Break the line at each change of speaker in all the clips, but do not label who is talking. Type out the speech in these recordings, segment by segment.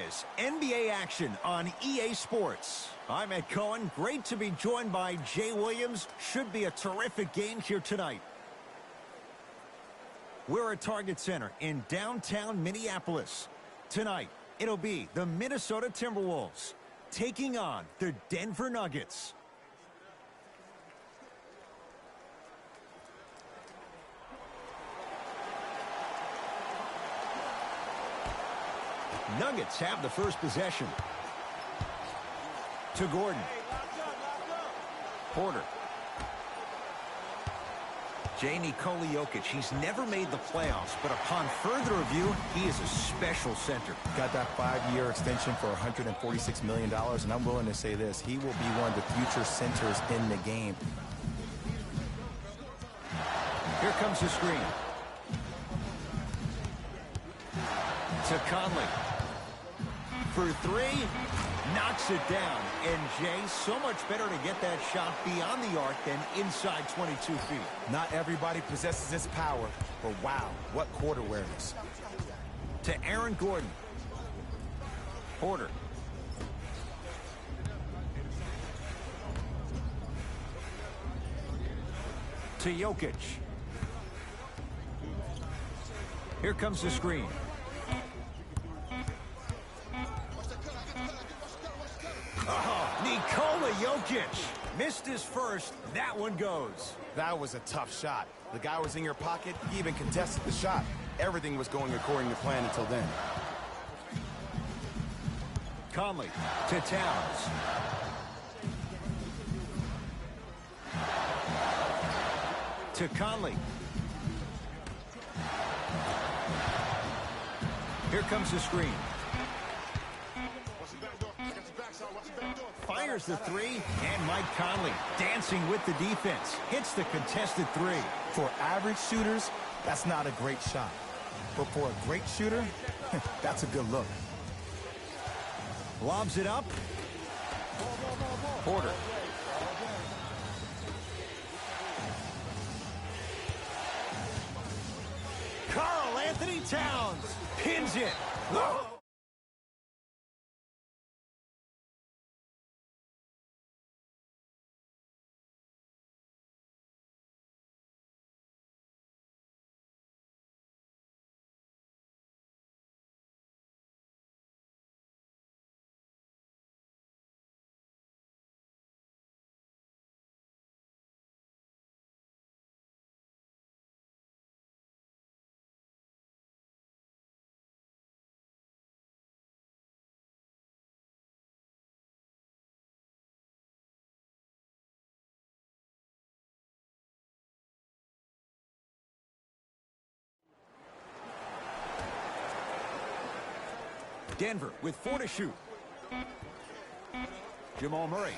is NBA action on EA Sports. I'm Ed Cohen. Great to be joined by Jay Williams. Should be a terrific game here tonight. We're at Target Center in downtown Minneapolis. Tonight, it'll be the Minnesota Timberwolves taking on the Denver Nuggets. Nuggets have the first possession. To Gordon. Porter. Nikola Jokic, he's never made the playoffs, but upon further review, he is a special center.
Got that 5-year extension for $146 million, and I'm willing to say this, he will be one of the future centers in the game.
Here comes the screen. To Conley. For three, knocks it down. And Jay, so much better to get that shot beyond the arc than inside 22 feet.
Not everybody possesses this power, but wow, what court awareness.
To Aaron Gordon. Porter. To Jokic. Here comes the screen. Oh, Nikola Jokic missed his first. That one goes.
That was a tough shot. The guy was in your pocket. He even contested the shot. Everything was going according to plan until then.
Conley to Towns. To Conley. Here comes the screen. Fires the three, and Mike Conley dancing with the defense. Hits the contested three.
For average shooters, that's not a great shot. But for a great shooter, that's a good look.
Lobs it up. Porter. Karl Anthony Towns pins it. Whoa. Denver with 4 to shoot. Jamal Murray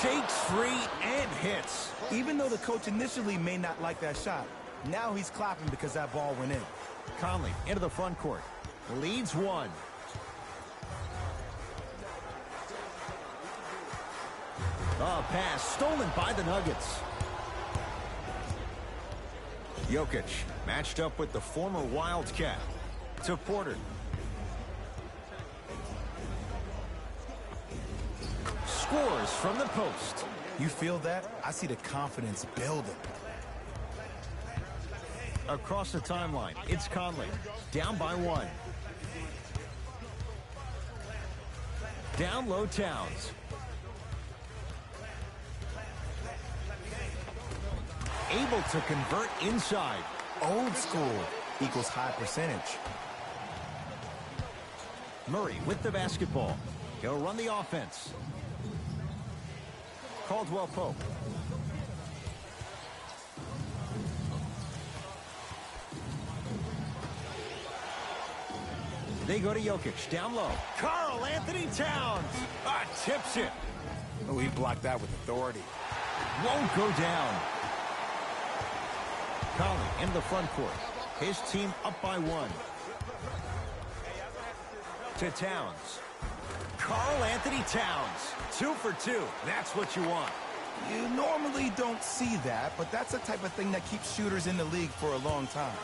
shakes free and hits.
Even though the coach initially may not like that shot, now he's clapping because that ball went in.
Conley into the front court. Leads one. A pass stolen by the Nuggets. Jokic matched up with the former Wildcat. To Porter. Scores from the post.
You feel that? I see the confidence building.
Across the timeline, it's Conley. Down by 1. Down low Towns. Able to convert inside.
Old school equals high percentage.
Murray with the basketball. He'll run the offense. Caldwell Pope. They go to Jokic, down low. Karl Anthony Towns tips it.
Oh, he blocked that with authority.
Won't go down. Conley in the front court. His team up by 1. To Towns. Karl Anthony Towns. 2 for 2. That's what you want.
You normally don't see that, but that's the type of thing that keeps shooters in the league for a long time.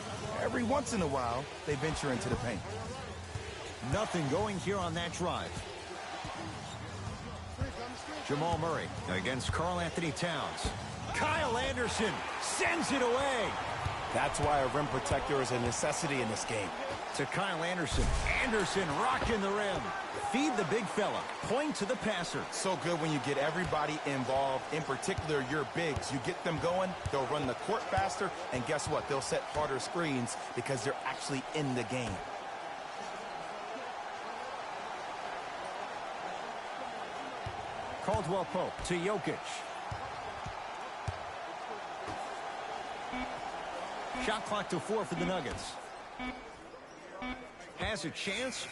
Every once in a while, they venture into the paint.
Nothing going here on that drive. Jamal Murray against Karl Anthony Towns. Kyle Anderson sends it away.
That's why a rim protector is a necessity in this game.
To Kyle Anderson. Anderson rocking the rim. Feed the big fella. Point to the passer.
So good when you get everybody involved, in particular your bigs. You get them going, they'll run the court faster, and guess what? They'll set harder screens because they're actually in the game.
Caldwell Pope to Jokic. Shot clock to 4 for the Nuggets. Has a chance.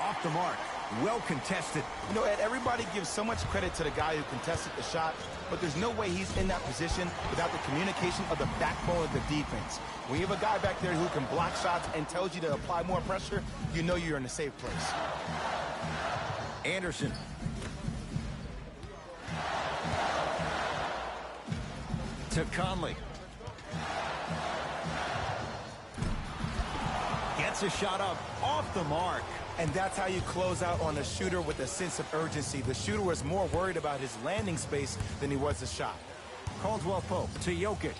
Off the mark. Well contested.
You know, Ed, everybody gives so much credit to the guy who contested the shot, but there's no way he's in that position without the communication of the backbone of the defense. When you have a guy back there who can block shots and tells you to apply more pressure, you know you're in a safe place.
Anderson. To Conley. Gets a shot up off the mark.
And that's how you close out on a shooter with a sense of urgency. The shooter was more worried about his landing space than he was the shot.
Caldwell Pope to Jokic.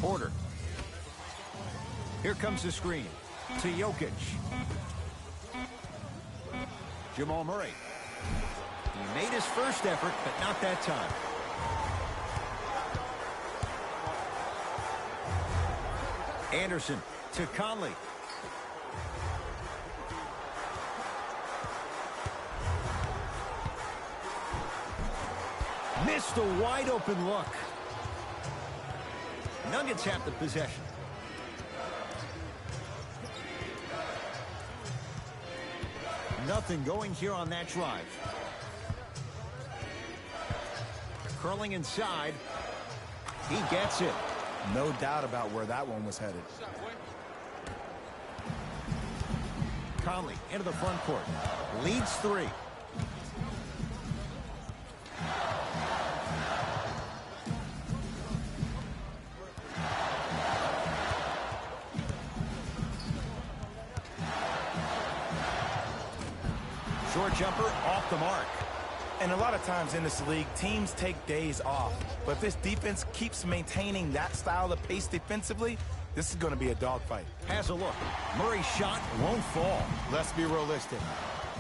Porter. Here comes the screen. To Jokic. Jamal Murray. He made his first effort, but not that time. Anderson to Conley. Missed a wide open look. Nuggets have the possession. Nothing going here on that drive. Curling inside. He gets it.
No doubt about where that one was headed.
Conley into the front court. Leads 3. Short jumper off the mark.
And a lot of times in this league, teams take days off. But if this defense keeps maintaining that style of pace defensively, this is going to be a dogfight.
Has a look. Murray's shot won't fall.
Let's be realistic.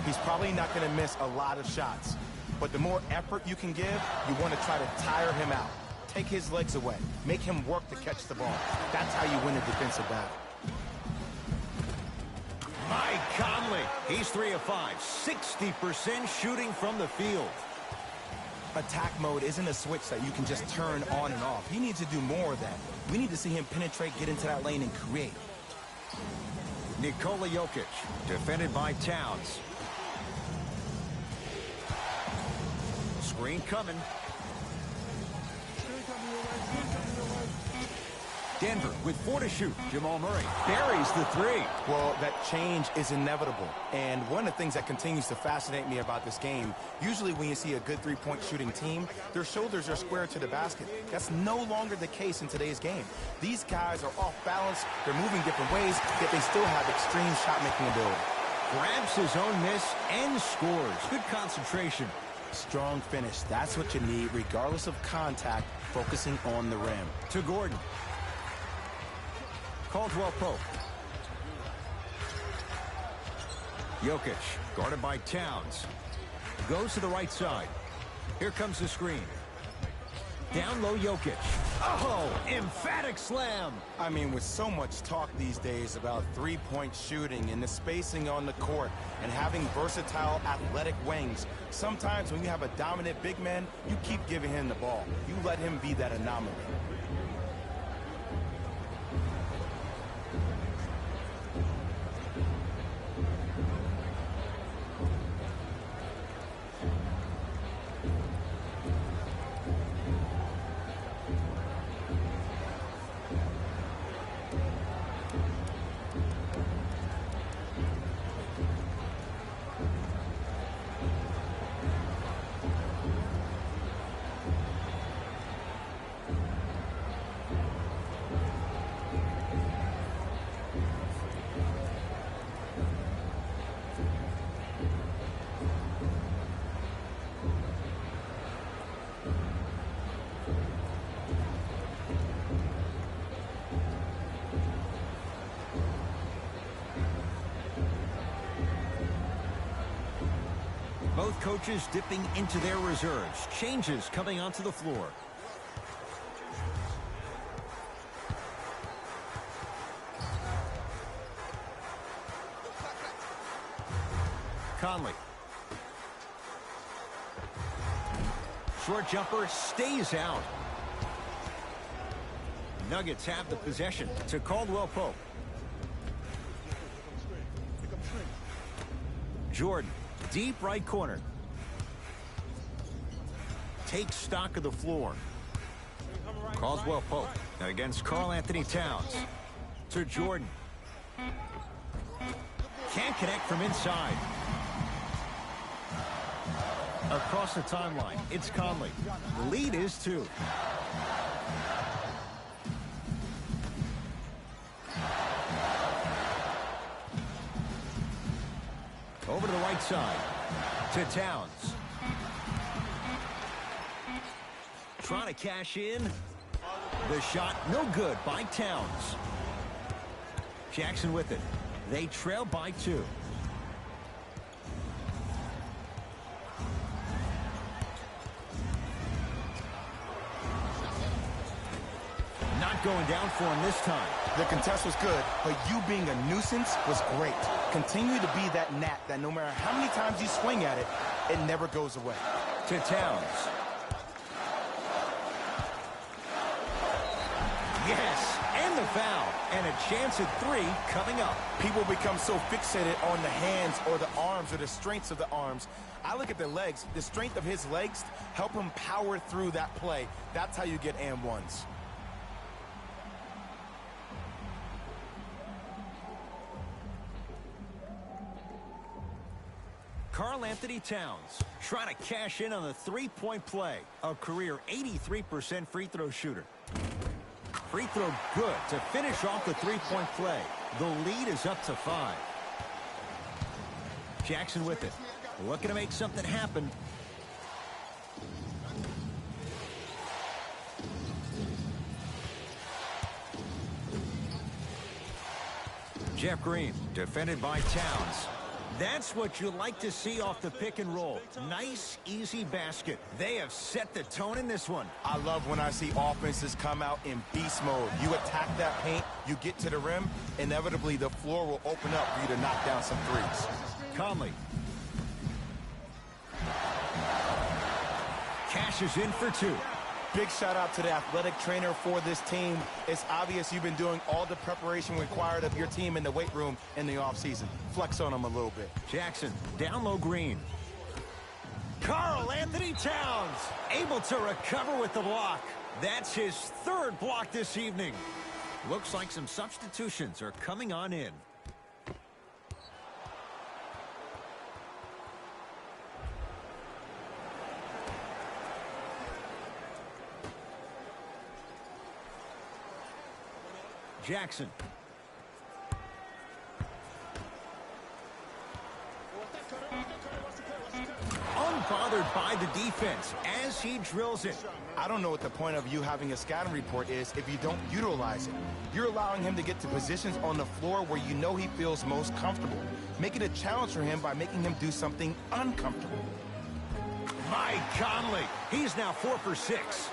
He's probably not going to miss a lot of shots. But the more effort you can give, you want to try to tire him out. Take his legs away. Make him work to catch the ball. That's how you win a defensive battle.
Mike Conley. He's 3 of 5. 60% shooting from the field.
Attack mode isn't a switch that you can just turn on and off. He needs to do more of that. We need to see him penetrate, get into that lane, and create.
Nikola Jokic, defended by Towns. Screen coming. Denver with 4 to shoot. Jamal Murray buries the 3.
Well, that change is inevitable. And one of the things that continues to fascinate me about this game, usually when you see a good three-point shooting team, their shoulders are square to the basket. That's no longer the case in today's game. These guys are off balance, they're moving different ways, yet they still have extreme shot-making ability.
Grabs his own miss and scores. Good concentration.
Strong finish. That's what you need, regardless of contact, focusing on the rim.
To Gordon. Caldwell Pope. Jokic, guarded by Towns. Goes to the right side. Here comes the screen. Down low, Jokic. Oh, emphatic slam.
I mean, with so much talk these days about three-point shooting and the spacing on the court and having versatile athletic wings, sometimes when you have a dominant big man, you keep giving him the ball. You let him be that anomaly.
Both coaches dipping into their reserves. Changes coming onto the floor. Conley. Short jumper stays out. Nuggets have the possession to Caldwell Pope. Jordan, deep right corner. Takes stock of the floor. Caldwell Pope against Karl Anthony Towns. To Jordan. Can't connect from inside. Across the timeline, it's Conley. The lead is 2. Over to the right side. To Towns. Trying to cash in. The shot no good by Towns. Jackson with it. They trail by 2. Not going down for him this time.
The contest was good, but you being a nuisance was great. Continue to be that gnat that no matter how many times you swing at it, it never goes away.
To Towns. Yes, and the foul. And a chance at 3 coming up.
People become so fixated on the hands or the arms or the strengths of the arms. I look at the legs. The strength of his legs help him power through that play. That's how you get and ones.
Karl Anthony Towns trying to cash in on the three-point play. A career 83% free throw shooter. Free throw good to finish off the three-point play. The lead is up to 5. Jackson with it. Looking to make something happen. Jeff Green defended by Towns. That's what you like to see off the pick and roll. Nice, easy basket. They have set the tone in this one.
I love when I see offenses come out in beast mode. You attack that paint, you get to the rim, inevitably the floor will open up for you to knock down some threes.
Conley. Cashes in for 2.
Big shout out to the athletic trainer for this team. It's obvious you've been doing all the preparation required of your team in the weight room in the offseason. Flex on them a little bit.
Jackson, down low Green. Karl Anthony Towns able to recover with the block. That's his 3rd block this evening. Looks like some substitutions are coming on in. Jackson. Unbothered by the defense as he drills it.
I don't know what the point of you having a scouting report is if you don't utilize it. You're allowing him to get to positions on the floor where you know he feels most comfortable. Make it a challenge for him by making him do something uncomfortable.
Mike Conley. He's now 4 for 6.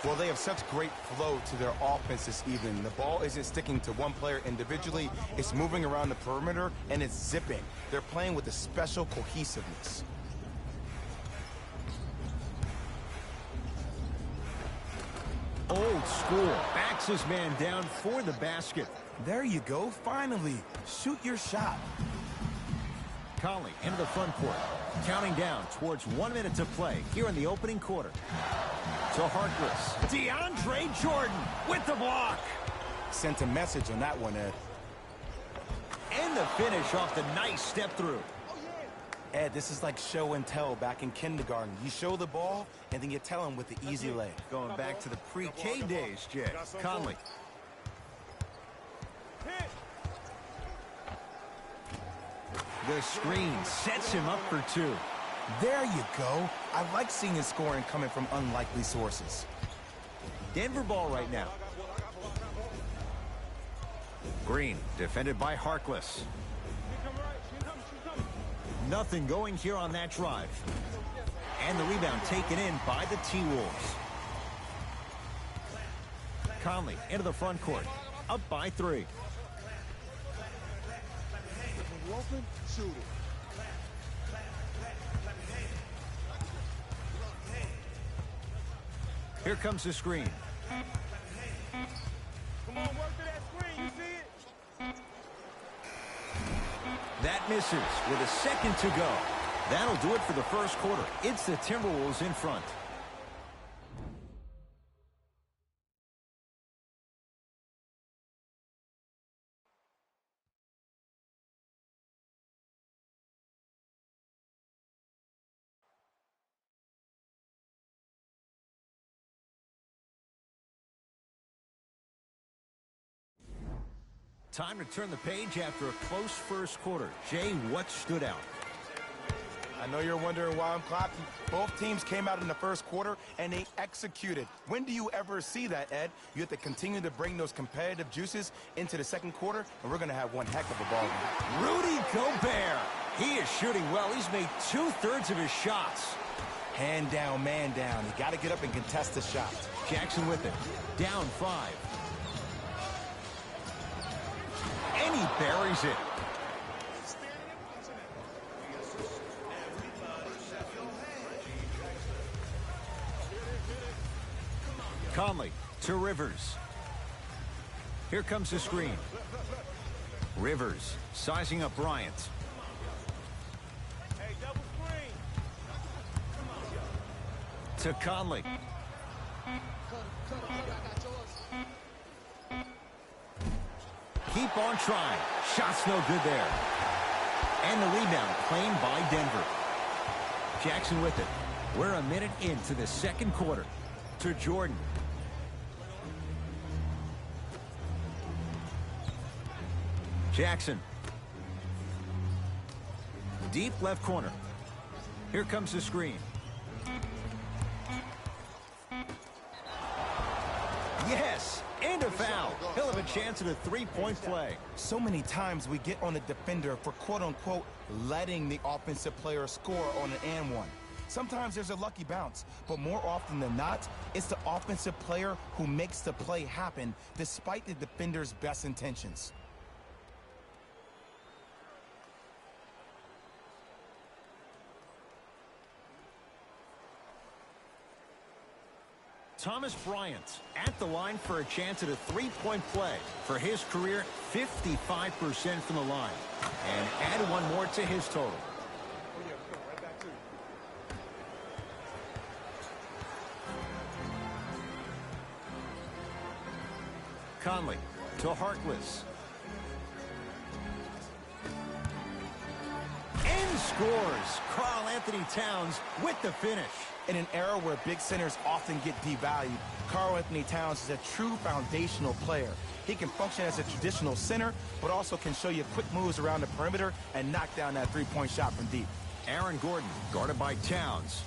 Well, they have such great flow to their offense this evening. The ball isn't sticking to one player individually. It's moving around the perimeter, and it's zipping. They're playing with a special cohesiveness.
Old school. Backs his man down for the basket.
There you go. Finally. Shoot your shot.
Conley into the front court. Counting down towards 1 minute to play here in the opening quarter. To Harkless. DeAndre Jordan with the block.
Sent a message on that one, Ed.
And the finish off the nice step through.
Ed, this is like show and tell back in kindergarten. You show the ball, and then you tell him with the easy lay.
Going back to the pre-K days, Jay. Conley. The screen sets him up for 2.
There you go. I like seeing his scoring coming from unlikely sources.
Denver ball right now. Green defended by Harkless. Nothing going here on that drive. And the rebound taken in by the T-Wolves. Conley into the front court. Up by 3.
Open, shoot it.
Here comes the screen.
Come on, work to that screen. You see it?
That misses with a second to go. That'll do it for the first quarter. It's the Timberwolves in front. Time to turn the page after a close first quarter. Jay, what stood out?
I know you're wondering why I'm clapping. Both teams came out in the first quarter, and they executed. When do you ever see that, Ed? You have to continue to bring those competitive juices into the second quarter, and we're going to have one heck of a ball game.
Rudy Gobert. He is shooting well. He's made 2/3 of his shots.
Hand down, man down. You got to get up and contest the shot.
Jackson with it. Down 5. And he buries it. Conley to Rivers. Here comes the screen. Rivers sizing up Bryant.
Hey, double screen.
To Conley. Keep on trying. Shot's no good there. And the rebound claimed by Denver. Jackson with it. We're a minute into the second quarter. To Jordan. Jackson. Deep left corner. Here comes the screen. Yes, and a foul. He'll have a chance at a three-point play.
So many times we get on the defender for quote-unquote letting the offensive player score on an and one. Sometimes there's a lucky bounce, but more often than not, it's the offensive player who makes the play happen despite the defender's best intentions.
Thomas Bryant at the line for a chance at a three-point play. For his career, 55% from the line. And add one more to his total.
Right back to you.
Conley to Harkless. And scores. Karl Anthony Towns with the finish.
In an era where big centers often get devalued, Karl Anthony Towns is a true foundational player. He can function as a traditional center, but also can show you quick moves around the perimeter and knock down that three-point shot from deep.
Aaron Gordon guarded by Towns.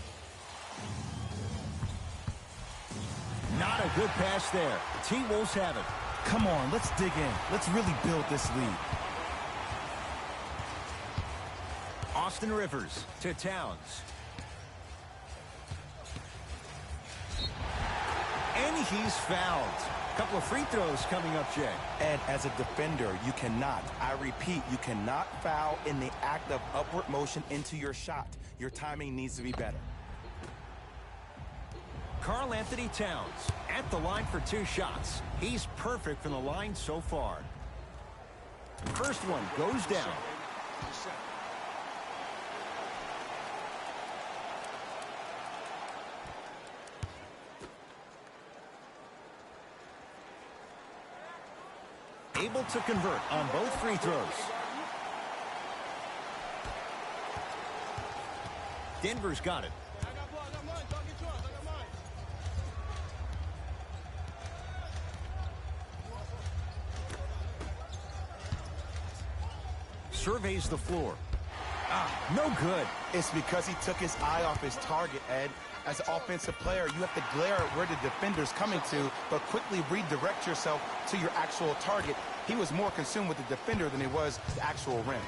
Not a good pass there. T-Wolves have it.
Come on, let's dig in. Let's really build this lead.
Austin Rivers to Towns. And he's fouled. A couple of free throws coming up, Jay.
And as a defender, you cannot, I repeat, you cannot foul in the act of upward motion into your shot. Your timing needs to be better.
Karl Anthony Towns at the line for 2 shots. He's perfect from the line so far. First one goes down. Able to convert on both free throws. Denver's got it.
I got mine. Don't get yours. I got mine.
Surveys the floor. No good.
It's because he took his eye off his target, Ed. As an offensive player, you have to glare at where the defender's coming to, but quickly redirect yourself to your actual target. He was more consumed with the defender than he was the actual rim.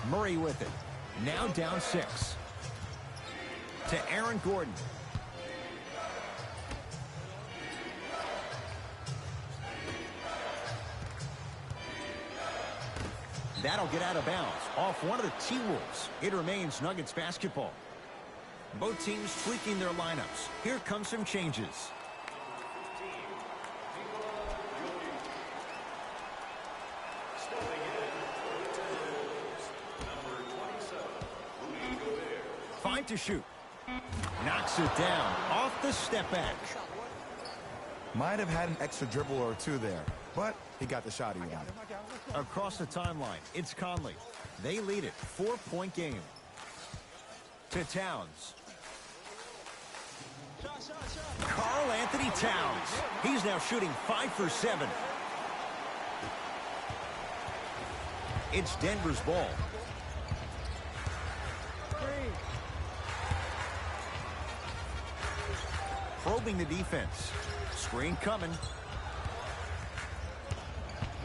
Murray with it. Now down 6. To Aaron Gordon. That'll get out of bounds off one of the T-Wolves. It remains Nuggets basketball. Both teams tweaking their lineups. Here come some changes. Five to shoot. Knocks it down off the step back.
Might have had an extra dribble or two there, but he got the shot he wanted.
Across the timeline, it's Conley. They lead it, 4-point game. To Towns. Karl Anthony Towns. He's now shooting 5 for 7. It's Denver's ball. Probing the defense. Screen coming.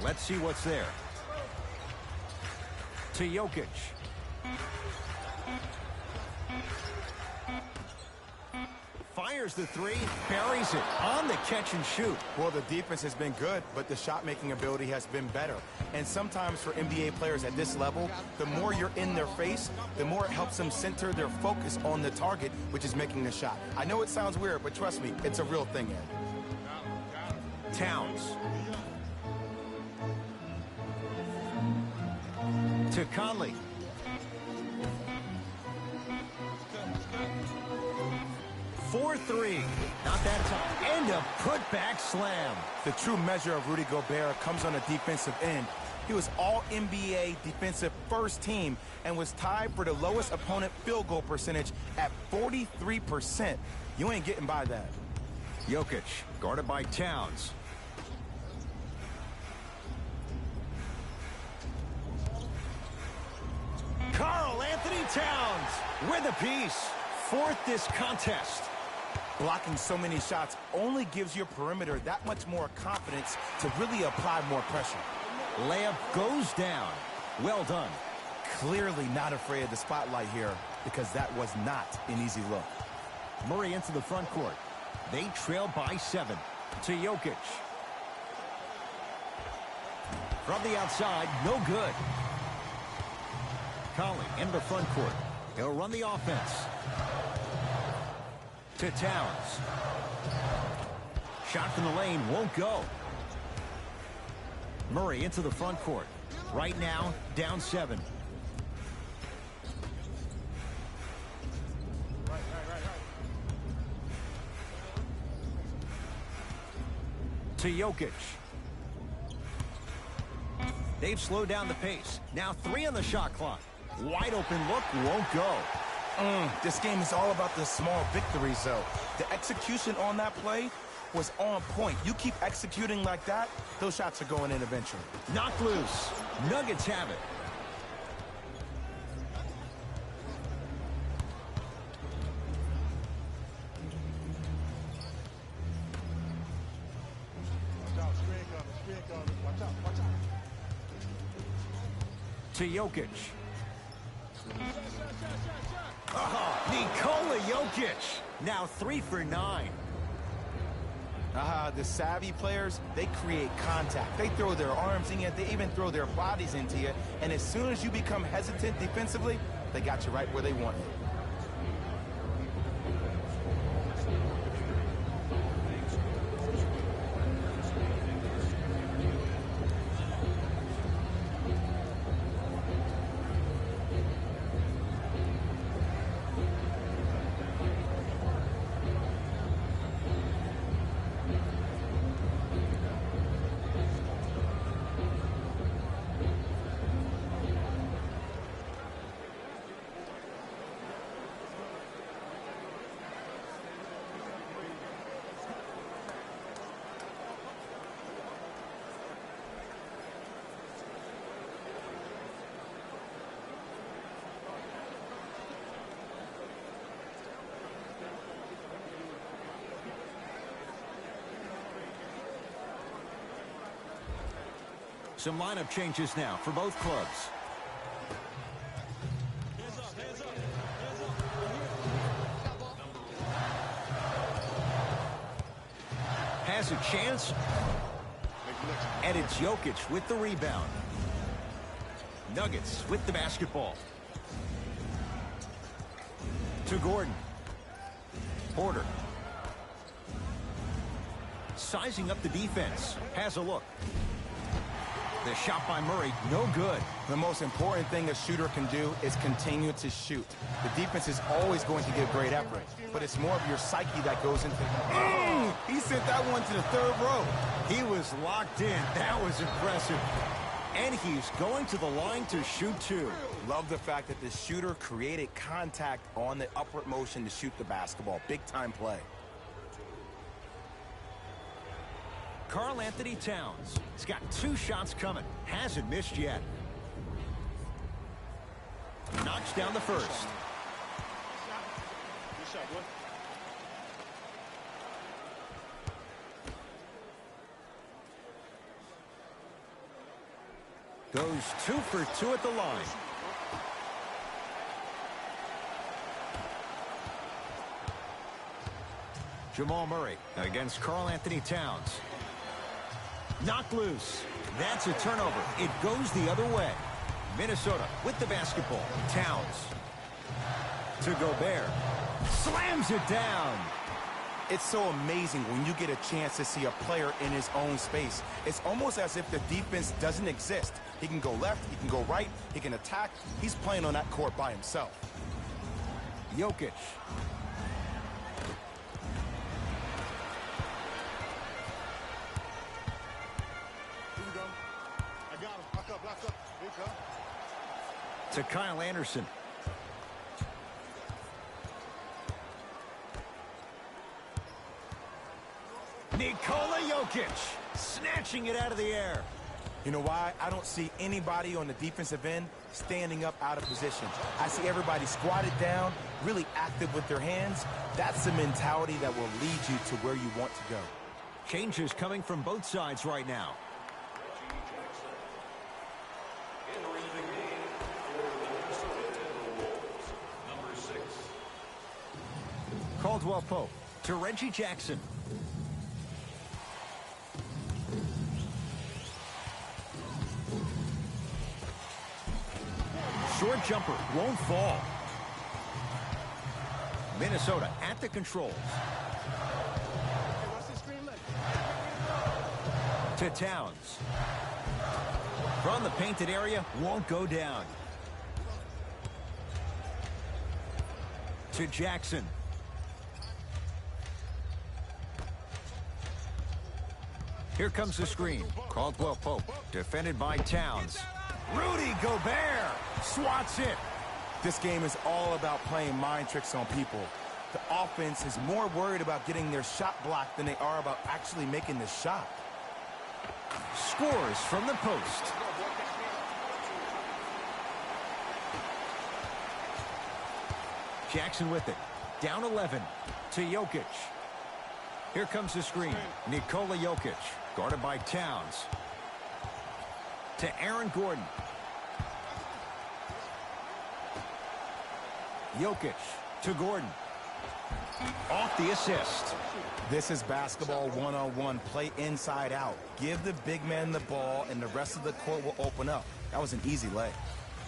Let's see what's there. To Jokic. Fires the three, buries it on the catch and shoot.
Well, the defense has been good, but the shot-making ability has been better. And sometimes for NBA players at this level, the more you're in their face, the more it helps them center their focus on the target, which is making the shot. I know it sounds weird, but trust me, it's a real thing, Ed.
Towns. To Conley. For 3. Not that time. And a putback slam.
The true measure of Rudy Gobert comes on the defensive end. He was all-NBA defensive first team and was tied for the lowest opponent field goal percentage at 43%. You ain't getting by that.
Jokic, guarded by Towns. Karl Anthony Towns with a piece. Fourth this contest.
Blocking so many shots only gives your perimeter that much more confidence to really apply more pressure.
Layup goes down. Well done.
Clearly not afraid of the spotlight here because that was not an easy look.
Murray into the front court. They trail by 7. To Jokic. From the outside, no good. Conley into the front court. He'll run the offense. To Towns. Shot from the lane won't go. Murray into the front court. Right now, down 7. To Jokic. They've slowed down the pace. Now 3 on the shot clock. Wide open look won't go.
This game is all about the small victories, though. The execution on that play was on point. You keep executing like that, those shots are going in eventually.
Knocked loose. Nuggets have it. To Jokic. Oh, Nikola Jokic. Now 3 for 9.
The savvy players, they create contact. They throw their arms in you. They even throw their bodies into you. And as soon as you become hesitant defensively, they got you right where they want you. Some lineup changes now for both clubs.
Has a chance. And it's Jokic with the rebound. Nuggets with the basketball. To Gordon. Porter. Sizing up the defense. Has a look. The shot by Murray, no good.
The most important thing a shooter can do is continue to shoot. The defense is always going to give great effort, but it's more of your psyche that goes into... He sent that one to the third row.
He was locked in. That was impressive. And he's going to the line to shoot two.
Love the fact that the shooter created contact on the upward motion to shoot the basketball. Big-time play.
Karl Anthony Towns. He's got 2 shots coming. Hasn't missed yet. Knocks down the first.
Good shot, boy.
Goes 2 for 2 at the line. Jamal Murray against Karl Anthony Towns. Knocked loose. That's a turnover. It goes the other way. Minnesota with the basketball. Towns. To Gobert. Slams it down.
It's so amazing when you get a chance to see a player in his own space. It's almost as if the defense doesn't exist. He can go left, he can go right, he can attack. He's playing on that court by himself.
Jokic.
Here we go. I got him. Lock up, lock up. Here we go.
To Kyle Anderson. Nikola Jokic snatching it out of the air.
You know why? I don't see anybody on the defensive end standing up out of position. I see everybody squatted down, really active with their hands. That's the mentality that will lead you to where you want to go.
Changes coming from both sides right now. Caldwell Pope to Reggie Jackson. Short jumper won't fall. Minnesota at the controls.
Watch this screen left.
To Towns. From the painted area, won't go down. To Jackson. Here comes the screen. Caldwell Pope, defended by Towns. Rudy Gobert swats it.
This game is all about playing mind tricks on people. The offense is more worried about getting their shot blocked than they are about actually making the shot.
Scores from the post. Jackson with it. Down 11 to Jokic. Here comes the screen. Nikola Jokic, guarded by Towns. To Aaron Gordon. Jokic to Gordon. Off the assist.
This is basketball one-on-one. Play inside out. Give the big man the ball, and the rest of the court will open up. That was an easy lay.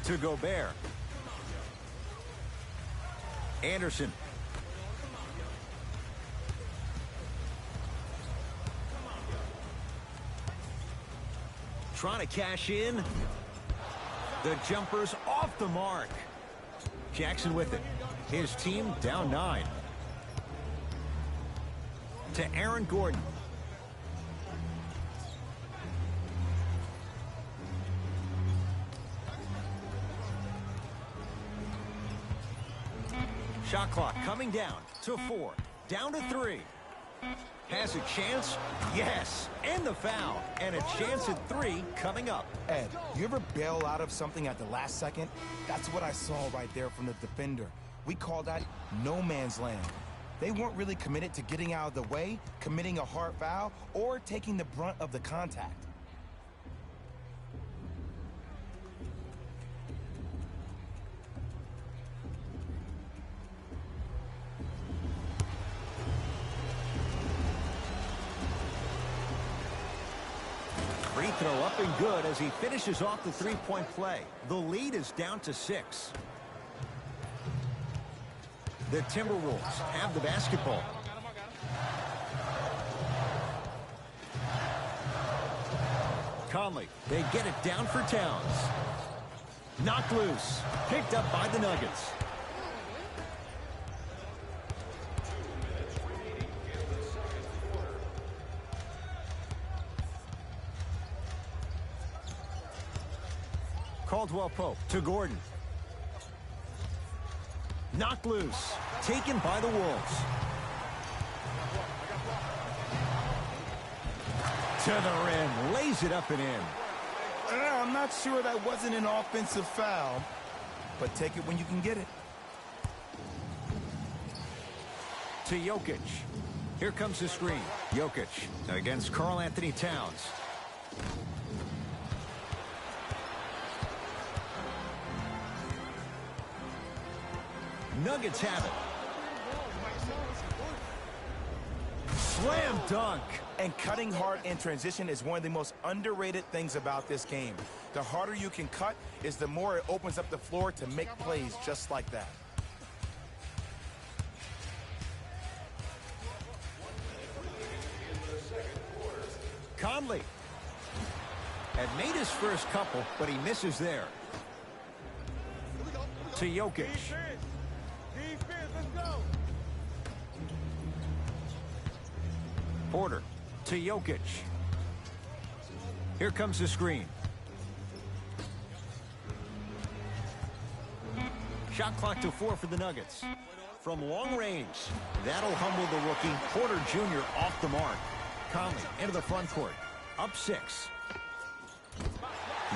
To Gobert. Anderson. Trying to cash in. The jumper's off the mark. Jackson with it. His team down 9. To Aaron Gordon. Shot clock coming down to 4. Down to 3. Has a chance? Yes. And the foul. And a chance at 3 coming up.
Ed, you ever bail out of something at the last second? That's what I saw right there from the defender. We call that no man's land. They weren't really committed to getting out of the way, committing a hard foul, or taking the brunt of the contact.
free throw up and good as he finishes off the three-point play. The lead is down to 6. The Timberwolves have the basketball. Conley, they get it down for Towns. Knocked loose. Picked up by the Nuggets. Caldwell Pope to Gordon. Knocked loose. Taken by the Wolves. To the rim. Lays it up and in.
I'm not sure that wasn't an offensive foul, but take it when you can get it.
To Jokic. Here comes the screen. Jokic against Karl Anthony Towns. Nuggets have it. Slam dunk.
And cutting hard in transition is one of the most underrated things about this game. The harder you can cut is the more it opens up the floor to make plays just like that.
Conley had made his first couple, but he misses there. To Jokic. Porter to Jokic. Here comes the screen. Shot clock to 4 for the Nuggets. From long range, that'll humble the rookie. Porter Jr. off the mark. Conley into the front court. Up 6.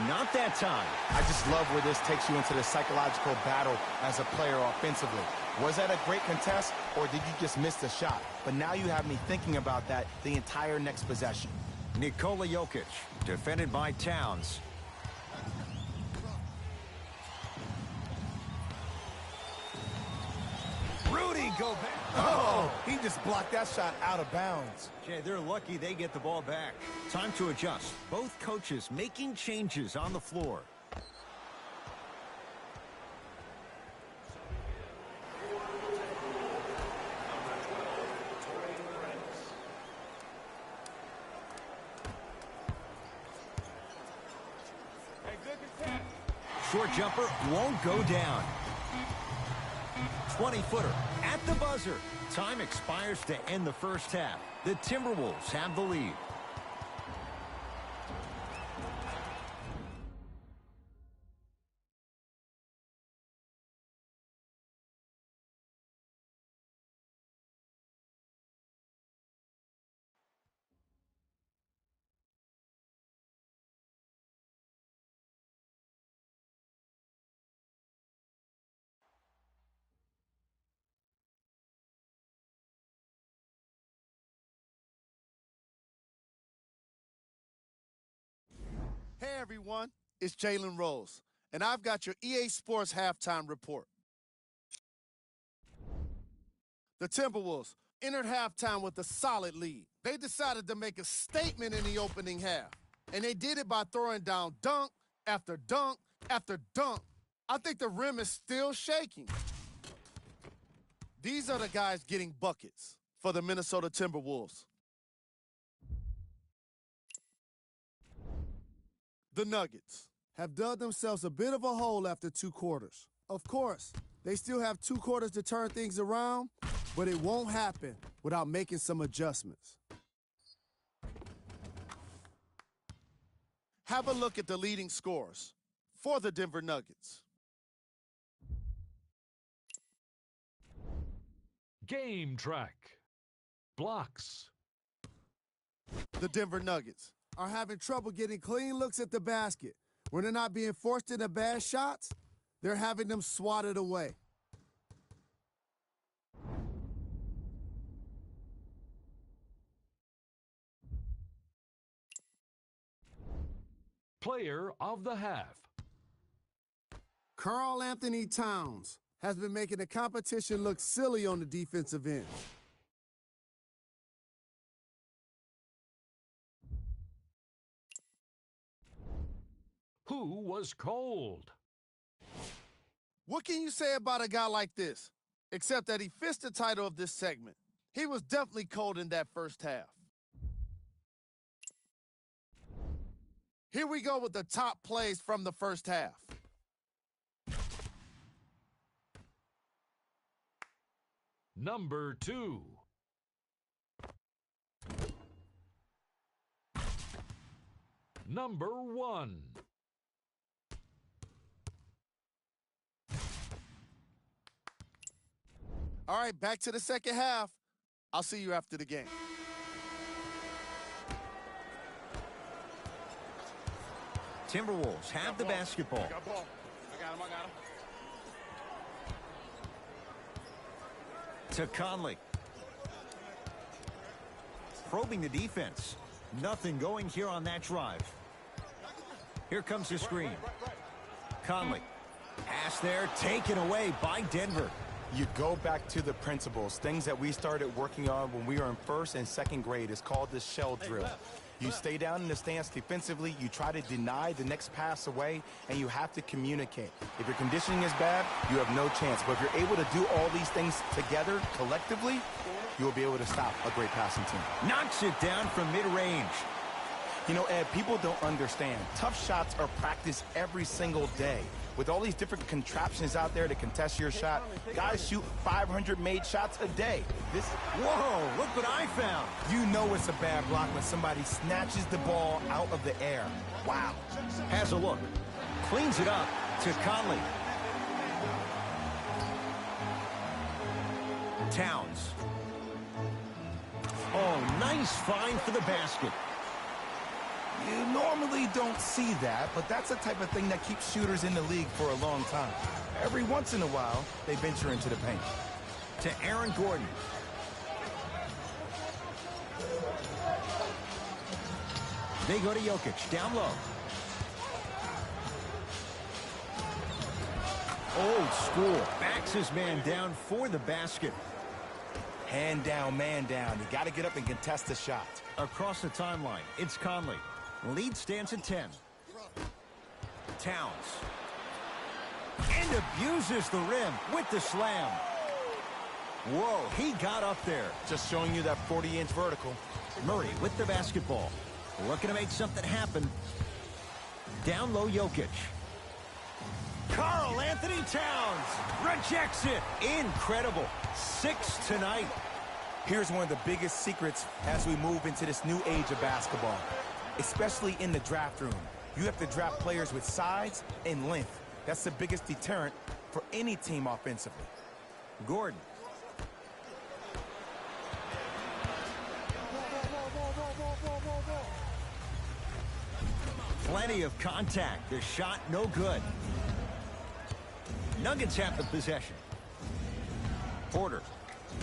Not that time.
I just love where this takes you into the psychological battle as a player offensively. Was that a great contest, or did you just miss the shot? But now you have me thinking about that the entire next possession.
Nikola Jokic, defended by Towns. Rudy Gobert.
Oh, he just blocked that shot out of bounds.
Jay, they're lucky they get the ball back. Time to adjust. Both coaches making changes on the floor. Short jumper won't go down. 20-footer at the buzzer. Time expires to end the first half. The Timberwolves have the lead.
Hey everyone, it's Jalen Rose, and I've got your EA Sports halftime report. The Timberwolves entered halftime with a solid lead. They decided to make a statement in the opening half, and they did it by throwing down dunk after dunk after dunk. I think the rim is still shaking. These are the guys getting buckets for the Minnesota Timberwolves. The Nuggets have dug themselves a bit of a hole after 2 quarters. Of course, they still have 2 quarters to turn things around, but it won't happen without making some adjustments. Have a look at the leading scorers for the Denver Nuggets.
Game track. Blocks.
The Denver Nuggets are having trouble getting clean looks at the basket. When they're not being forced into bad shots, they're having them swatted away.
Player of the half.
Karl Anthony Towns has been making the competition look silly on the defensive end.
Who was cold?
What can you say about a guy like this? Except that he fits the title of this segment. He was definitely cold in that first half. Here we go with the top plays from the first half.
Number 2. Number 1.
All right, back to the second half. I'll see you after the game.
Timberwolves have the basketball.
I got him.
To Conley. Probing the defense. Nothing going here on that drive. Here comes the screen. Conley. Pass there, taken away by Denver.
You go back to the principles, things that we started working on when we were in first and second grade. Is called the shell drill. You stay down in the stance defensively, you try to deny the next pass away, and you have to communicate. If your conditioning is bad, you have no chance. But if you're able to do all these things together, collectively, you will be able to stop a great passing team.
Knocks it down from mid-range.
You know, Ed, people don't understand. Tough shots are practiced every single day. With all these different contraptions out there to contest your shot, guys shoot 500 made shots a day.
Whoa, look what I found.
You know it's a bad block when somebody snatches the ball out of the air. Wow.
Has a look. Cleans it up to Conley. Towns. Oh, nice find for the basket.
You normally don't see that, but that's the type of thing that keeps shooters in the league for a long time. Every once in a while, they venture into the paint.
To Aaron Gordon. They go to Jokic, down low. Old school. Backs his man down for the basket.
Hand down, man down. You got to get up and contest the shot.
Across the timeline, it's Conley. Lead stands at 10. Towns. And abuses the rim with the slam. Whoa, he got up there.
Just showing you that 40-inch vertical.
Murray with the basketball. Looking to make something happen. Down low, Jokic. Karl Anthony Towns rejects it. Incredible. 6 tonight.
Here's one of the biggest secrets as we move into this new age of basketball, especially in the draft room. You have to draft players with size and length. That's the biggest deterrent for any team offensively.
Gordon. Plenty of contact. The shot no good. Nuggets have the possession. Porter.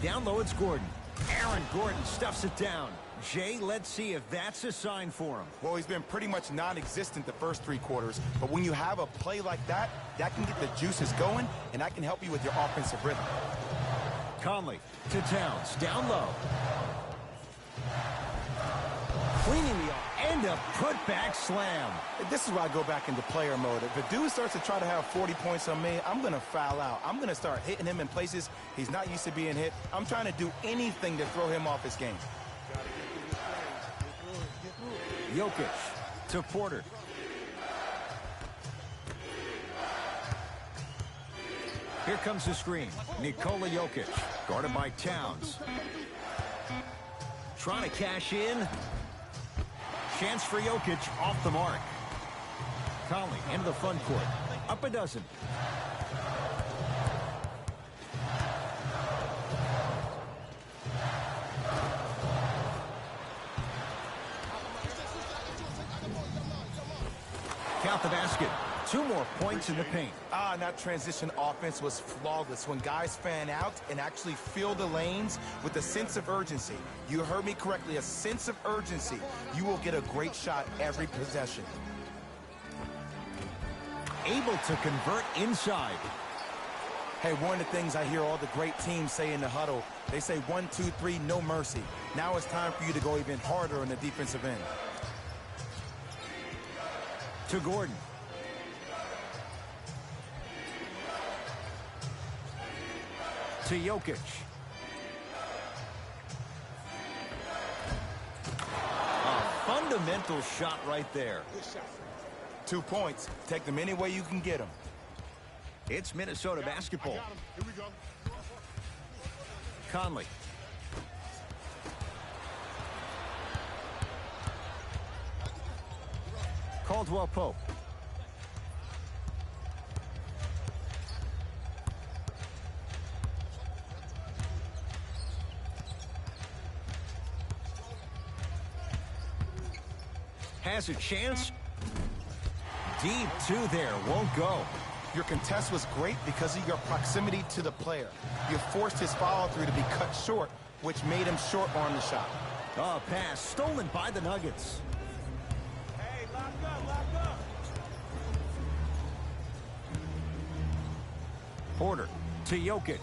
Down low, it's Gordon. Aaron Gordon stuffs it down. Jay, let's see if that's a sign for him.
Well, he's been pretty much non-existent the first 3 quarters, but when you have a play like that, that can get the juices going, and that can help you with your offensive rhythm.
Conley to Towns, down low. Cleaning the and a putback slam.
This is where I go back into player mode. If a dude starts to try to have 40 points on me, I'm going to foul out. I'm going to start hitting him in places he's not used to being hit. I'm trying to do anything to throw him off his game.
Jokic to Porter. Here comes the screen. Nikola Jokic, guarded by Towns. Trying to cash in. Chance for Jokic, off the mark. Conley into the front court. Up a dozen. Count the basket. 2 more points in the paint.
And that transition offense was flawless when guys fan out and actually fill the lanes with a sense of urgency. You heard me correctly, a sense of urgency. You will get a great shot every possession.
Able to convert inside.
Hey, one of the things I hear all the great teams say in the huddle, they say 1, 2, 3, no mercy. Now it's time for you to go even harder on the defensive end.
To Gordon. to Jokic. A fundamental shot right there.
2 points. Take them any way you can get them.
It's Minnesota basketball.
Here we go.
Conley. Caldwell Pope. Has a chance. Deep two there. Won't go.
Your contest was great because of your proximity to the player. You forced his follow-through to be cut short, which made him short on the shot.
A pass stolen by the Nuggets.
Hey, lock up.
Porter to Jokic.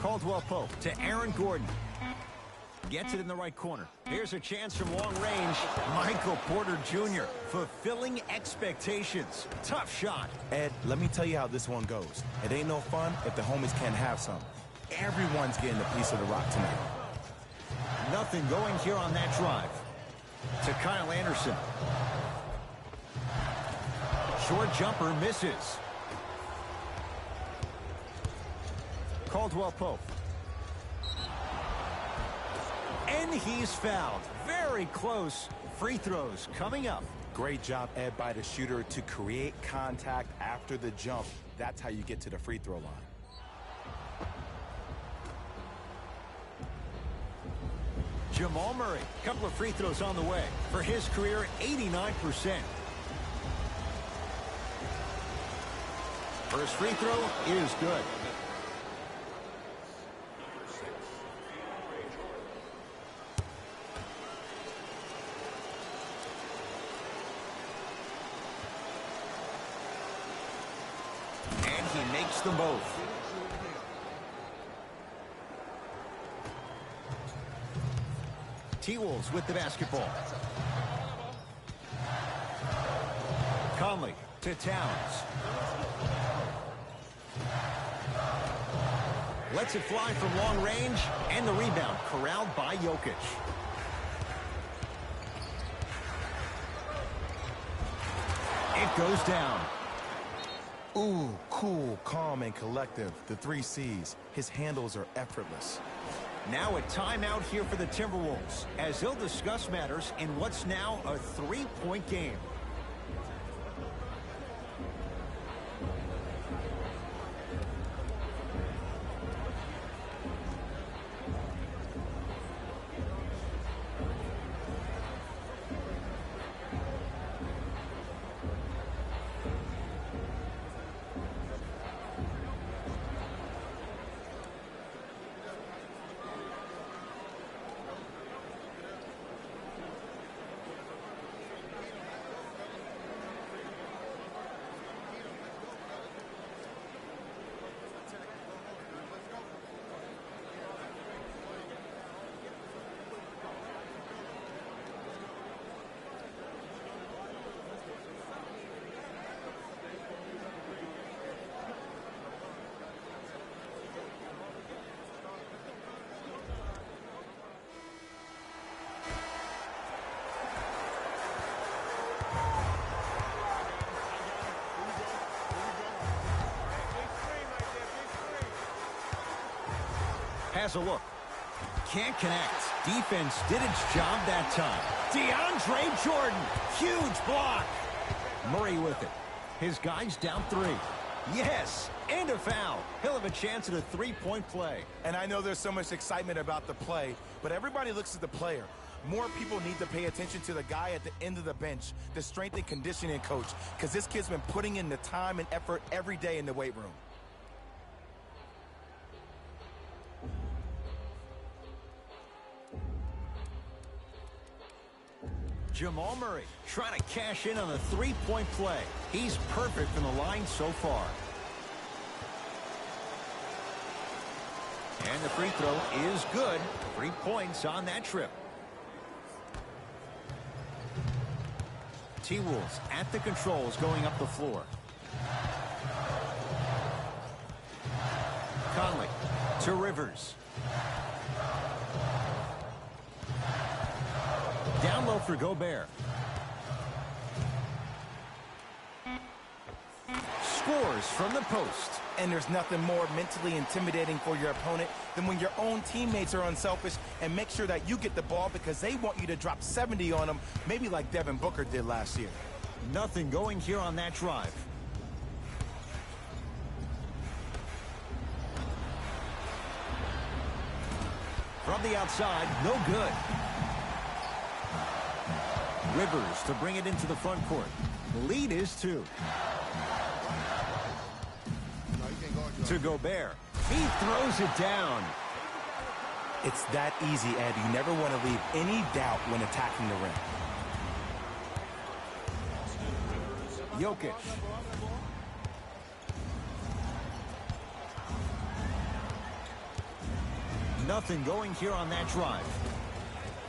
Caldwell Pope to Aaron Gordon. Gets it in the right corner. Here's a chance from long range. Michael Porter Jr. fulfilling expectations. Tough shot.
Ed, let me tell you how this one goes. It ain't no fun if the homies can't have some. Everyone's getting a piece of the rock tonight.
Nothing going here on that drive. To Kyle Anderson. Short jumper misses. Caldwell Pope. And he's fouled. Very close. Free throws coming up.
Great job, Ed, by the shooter to create contact after the jump. That's how you get to the free throw line.
Jamal Murray, couple of free throws on the way. For his career, 89%. First free throw is good. And he makes them both. T-Wolves with the basketball. Conley to Towns. Lets it fly from long range, and the rebound corralled by Jokic. It goes down.
Ooh, cool, calm, and collective. The 3 C's. His handles are effortless.
Now a timeout here for the Timberwolves, as they'll discuss matters in what's now a 3-point game. Has a look. Can't connect. Defense did its job that time. DeAndre Jordan. Huge block. Murray with it. His guy's down 3. Yes, and a foul. He'll have a chance at a 3-point play.
And I know there's so much excitement about the play, but everybody looks at the player. More people need to pay attention to the guy at the end of the bench, the strength and conditioning coach, because this kid's been putting in the time and effort every day in the weight room.
Jamal Murray trying to cash in on a 3-point play. He's perfect from the line so far. And the free throw is good. 3 points on that trip. T-Wolves at the controls going up the floor. Conley to Rivers. Down low for Gobert. Scores from the post.
And there's nothing more mentally intimidating for your opponent than when your own teammates are unselfish and make sure that you get the ball because they want you to drop 70 on them, maybe like Devin Booker did last year.
Nothing going here on that drive. From the outside, no good. Rivers to bring it into the front court. The lead is 2. To Gobert. He throws it down.
It's that easy, Ed. You never want to leave any doubt when attacking the rim.
Jokic. Nothing going here on that drive.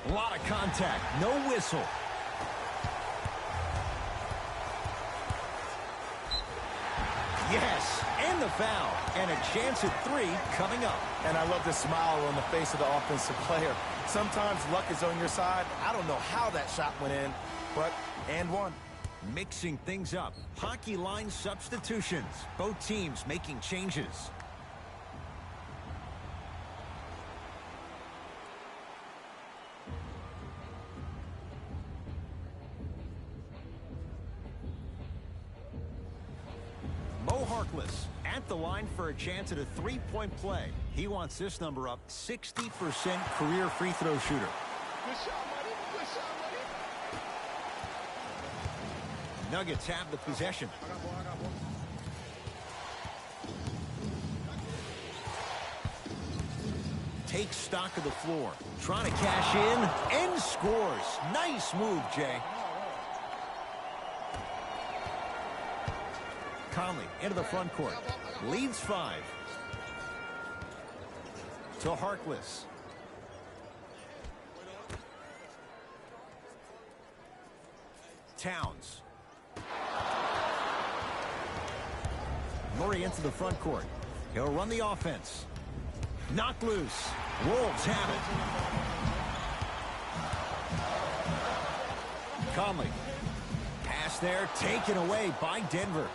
A lot of contact. No whistle. Yes, and the foul. And a chance at 3 coming up.
And I love the smile on the face of the offensive player. Sometimes luck is on your side. I don't know how that shot went in, but and one.
Mixing things up. Hockey line substitutions. Both teams making changes. At the line for a chance at a 3-point play. He wants this number up. 60% career free throw shooter.
Good shot, buddy. Good shot, buddy.
Nuggets have the possession.
I got ball.
Takes stock of the floor. Trying to cash in and scores. Nice move, Jay. Conley into the front court. Leads 5. To Harkless. Towns. Murray into the front court. He'll run the offense. Knocked loose. Wolves have it. Conley. Pass there, taken away by Denver.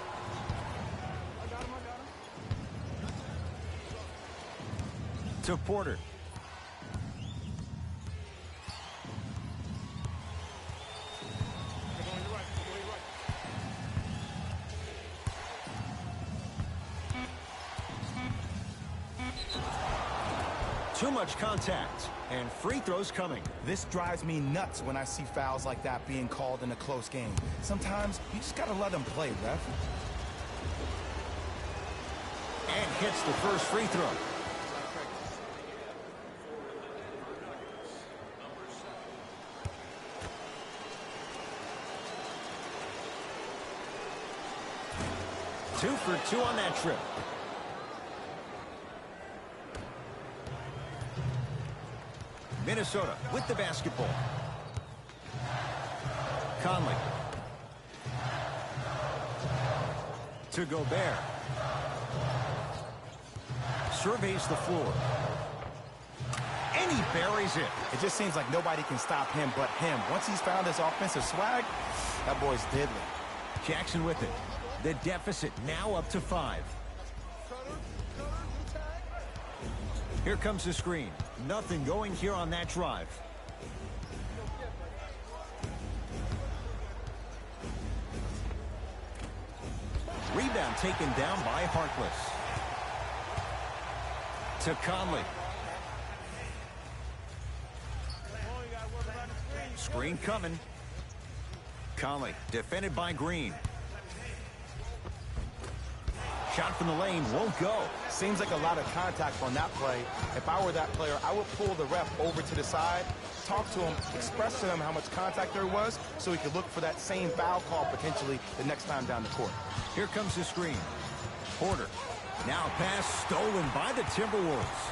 To Porter. Too much contact, and free throws coming.
This drives me nuts when I see fouls like that being called in a close game. Sometimes you just gotta let them play, ref.
And hits the first free throw. Two for 2 on that trip. Minnesota with the basketball. Conley. To Gobert. Surveys the floor. And he buries it.
It just seems like nobody can stop him but him. Once he's found his offensive swag, that boy's deadly.
Jackson with it. The deficit now up to 5. Here comes the screen. Nothing going here on that drive. Rebound taken down by Harkless. To Conley. Screen coming. Conley defended by Green. Shot from the lane won't go.
Seems like a lot of contact on that play. If I were that player, I would pull the ref over to the side, talk to him, express to him how much contact there was so he could look for that same foul call potentially the next time down the court.
Here comes the screen. Porter. Now pass stolen by the Timberwolves.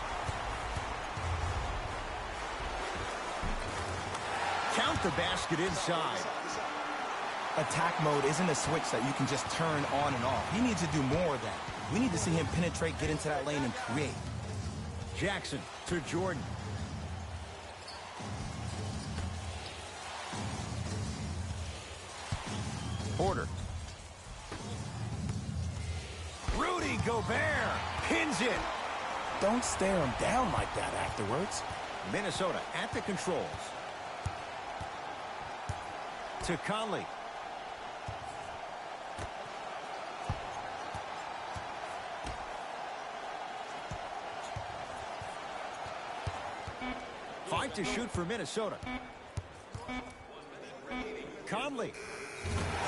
Count the basket inside.
Attack mode isn't a switch that you can just turn on and off. He needs to do more of that. We need to see him penetrate, get into that lane, and create.
Jackson to Jordan. Porter. Rudy Gobert pins it.
Don't stare him down like that afterwards.
Minnesota at the controls. To Conley. Fight to shoot for Minnesota. Conley.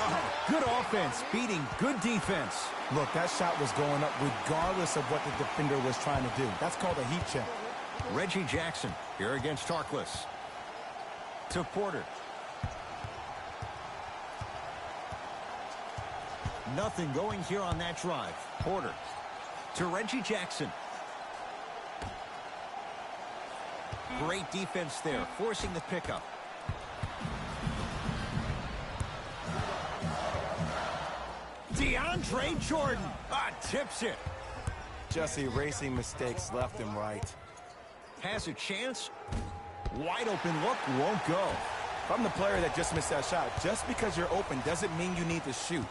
Oh, good offense beating good defense.
Look, that shot was going up regardless of what the defender was trying to do. That's called a heat check.
Reggie Jackson here against Tarkless. To Porter. Nothing going here on that drive. Porter to Reggie Jackson. Great defense there, forcing the pickup. DeAndre Jordan tips it.
Just erasing mistakes left and right.
Has a chance. Wide open look, won't go.
If I'm the player that just missed that shot, just because you're open doesn't mean you need to shoot.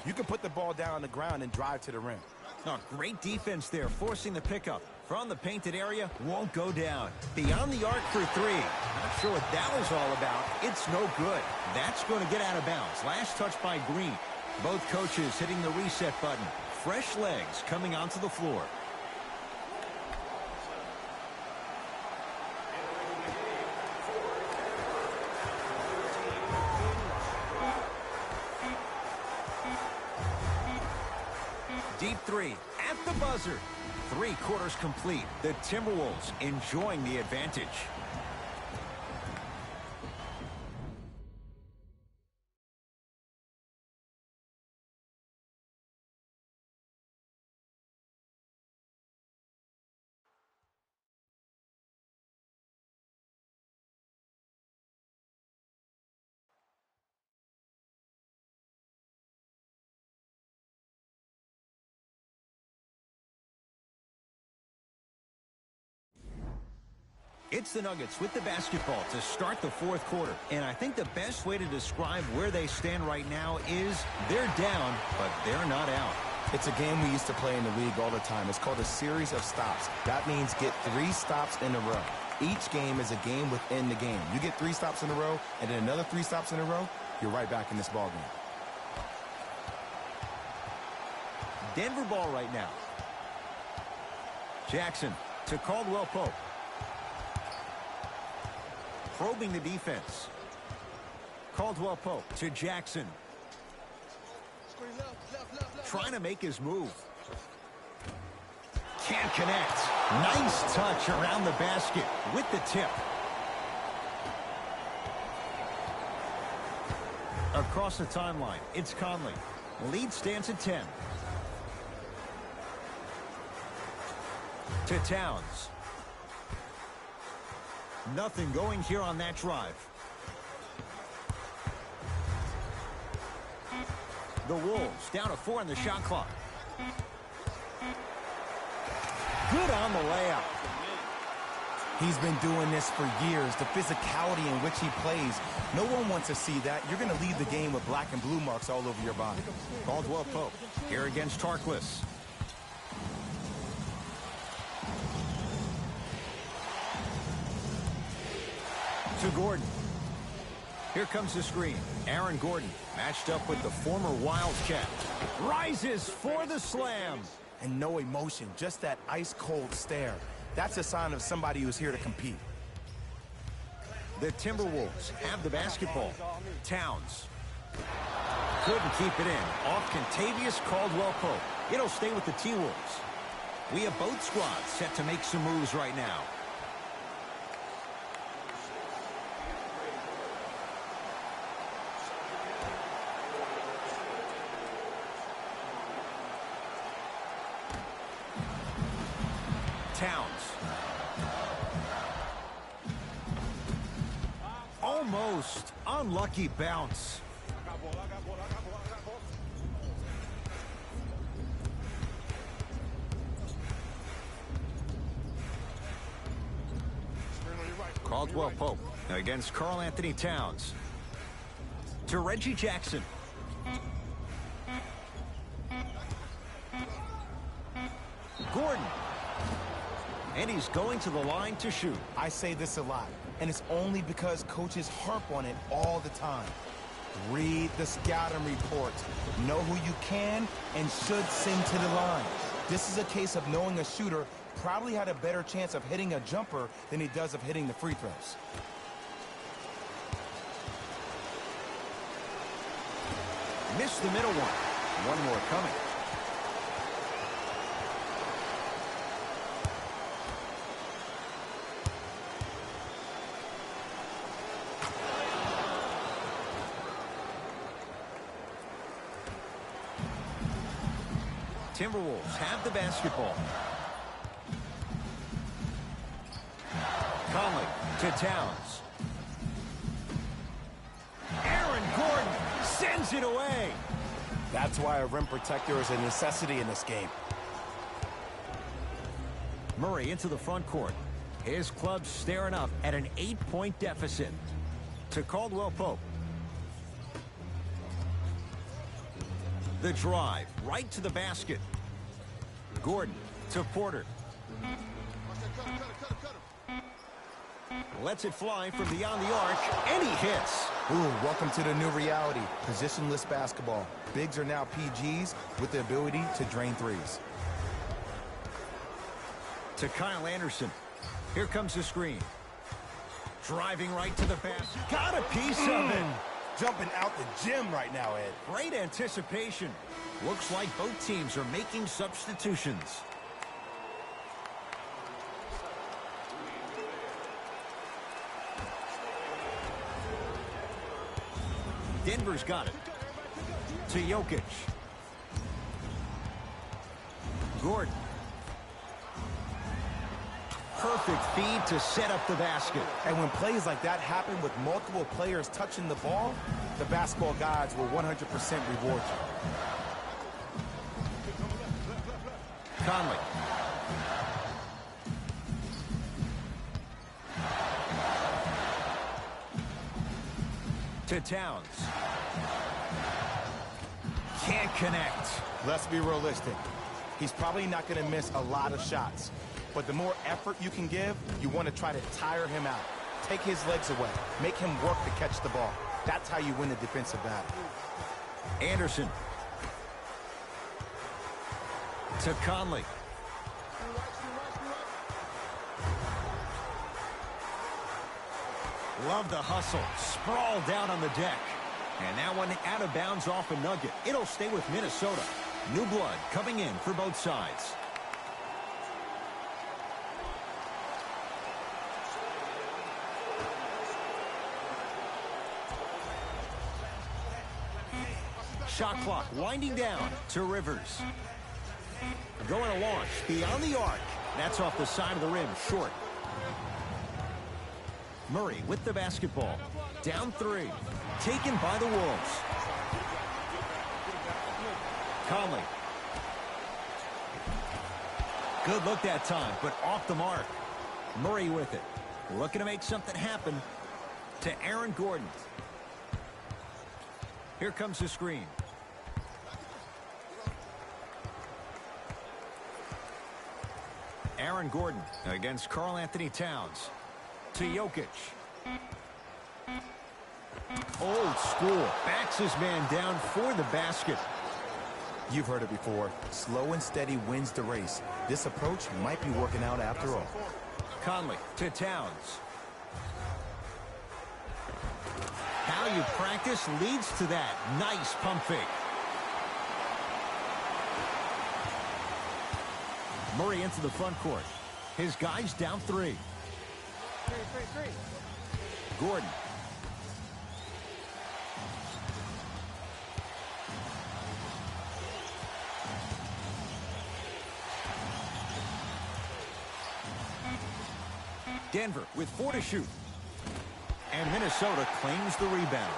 You can put the ball down on the ground and drive to the rim.
Oh, great defense there, forcing the pickup. From the painted area, won't go down. Beyond the arc for three. Not sure what that was all about. It's no good. That's going to get out of bounds. Last touch by Green. Both coaches hitting the reset button. Fresh legs coming onto the floor. Deep three at the buzzer. 3 quarters complete. The Timberwolves enjoying the advantage. It's the Nuggets with the basketball to start the 4th quarter. And I think the best way to describe where they stand right now is they're down, but they're not out.
It's a game we used to play in the league all the time. It's called a series of stops. That means get 3 stops in a row. Each game is a game within the game. You get 3 stops in a row, and then another 3 stops in a row, you're right back in this ball game.
Denver ball right now. Jackson to Caldwell Pope. Probing the defense. Caldwell Pope to Jackson. Trying to make his move. Can't connect. Nice touch around the basket with the tip. Across the timeline, it's Conley. Lead stands at 10. To Towns. Nothing going here on that drive. The Wolves down to 4 on the shot clock. Good on the layup.
He's been doing this for years. The physicality in which he plays, no one wants to see that. You're going to leave the game with black and blue marks all over your body.
Caldwell Pope here against Tarkless. To Gordon. Here comes the screen. Aaron Gordon matched up with the former Wildcat. Rises for the slam.
And no emotion, just that ice-cold stare. That's a sign of somebody who's here to compete.
The Timberwolves have the basketball. Towns. Couldn't keep it in. Off Contavious Caldwell Pope. It'll stay with the T-Wolves. We have both squads set to make some moves right now. Towns. Almost unlucky bounce. Caldwell Pope against Karl Anthony Towns. To Reggie Jackson. Gordon. And he's going to the line to shoot.
I say this a lot, and it's only because coaches harp on it all the time. Read the scouting report. Know who you can and should send to the line. This is a case of knowing a shooter probably had a better chance of hitting a jumper than he does of hitting the free throws.
Missed the middle one. One more coming. Timberwolves have the basketball. Conley to Towns. Aaron Gordon sends it away.
That's why a rim protector is a necessity in this game.
Murray into the front court. His club staring up at an 8-point deficit. To Caldwell Pope. The drive right to the basket. Gordon to Porter. Lets it fly from beyond the arc, and he hits.
Ooh, welcome to the new reality. Positionless basketball. Bigs are now PGs with the ability to drain threes.
To Kyle Anderson. Here comes the screen. Driving right to the basket. Got a piece of it.
Jumping out the gym right now, Ed.
Great anticipation. Looks like both teams are making substitutions. Denver's got it. To Jokic. Gordon. Perfect feed to set up the basket.
And when plays like that happen with multiple players touching the ball, the basketball gods will 100% reward you.
Conley. To Towns. Can't connect.
Let's be realistic. He's probably not going to miss a lot of shots. But the more effort you can give, you want to try to tire him out. Take his legs away. Make him work to catch the ball. That's how you win the defensive battle.
Anderson. To Conley. Love the hustle. Sprawl down on the deck. And that one out of bounds off a nugget. It'll stay with Minnesota. New blood coming in for both sides. Shot clock winding down to Rivers. Going to launch beyond the arc. That's off the side of the rim, short. Murray with the basketball. Down three. Taken by the Wolves. Conley. Good look that time, but off the mark. Murray with it. Looking to make something happen. To Aaron Gordon. Here comes the screen. Aaron Gordon against Karl Anthony Towns. To Jokic. Old school. Backs his man down for the basket.
You've heard it before. Slow and steady wins the race. This approach might be working out after all.
Conley to Towns. How you practice leads to that. Nice pump fake. Murray into the front court. His guys down three. Gordon. Denver with 4 to shoot. And Minnesota claims the rebound.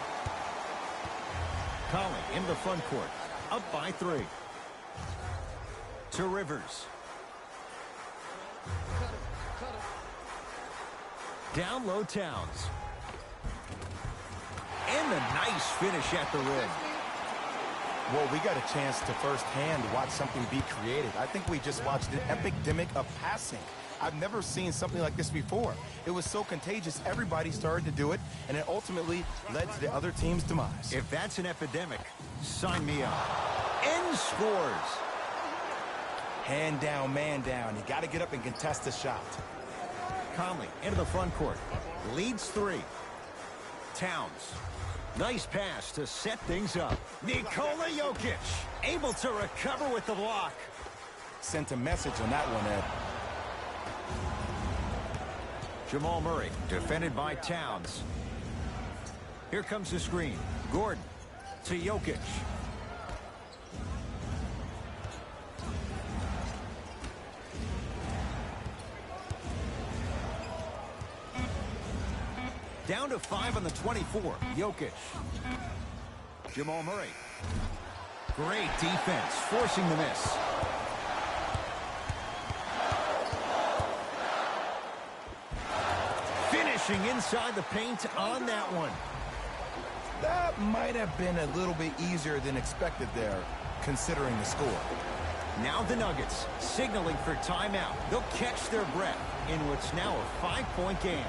Conley into the front court. Up by 3. To Rivers. Down low, Towns. And a nice finish at the rim.
Well, we got a chance to firsthand watch something be created. I think we just watched an epidemic of passing. I've never seen something like this before. It was so contagious, everybody started to do it, and it ultimately led to the other team's demise.
If that's an epidemic, sign me up. And scores.
Hand down, man down. You got to get up and contest the shot.
Conley into the front court. Leads 3. Towns. Nice pass to set things up. Nikola Jokic able to recover with the block.
Sent a message on that one, Ed.
Jamal Murray defended by Towns. Here comes the screen. Gordon to Jokic. Down to 5 on the 24. Jokic. Jamal Murray. Great defense, forcing the miss. Finishing inside the paint on that one.
That might have been a little bit easier than expected there, considering the score.
Now the Nuggets signaling for timeout. They'll catch their breath in what's now a 5-point game.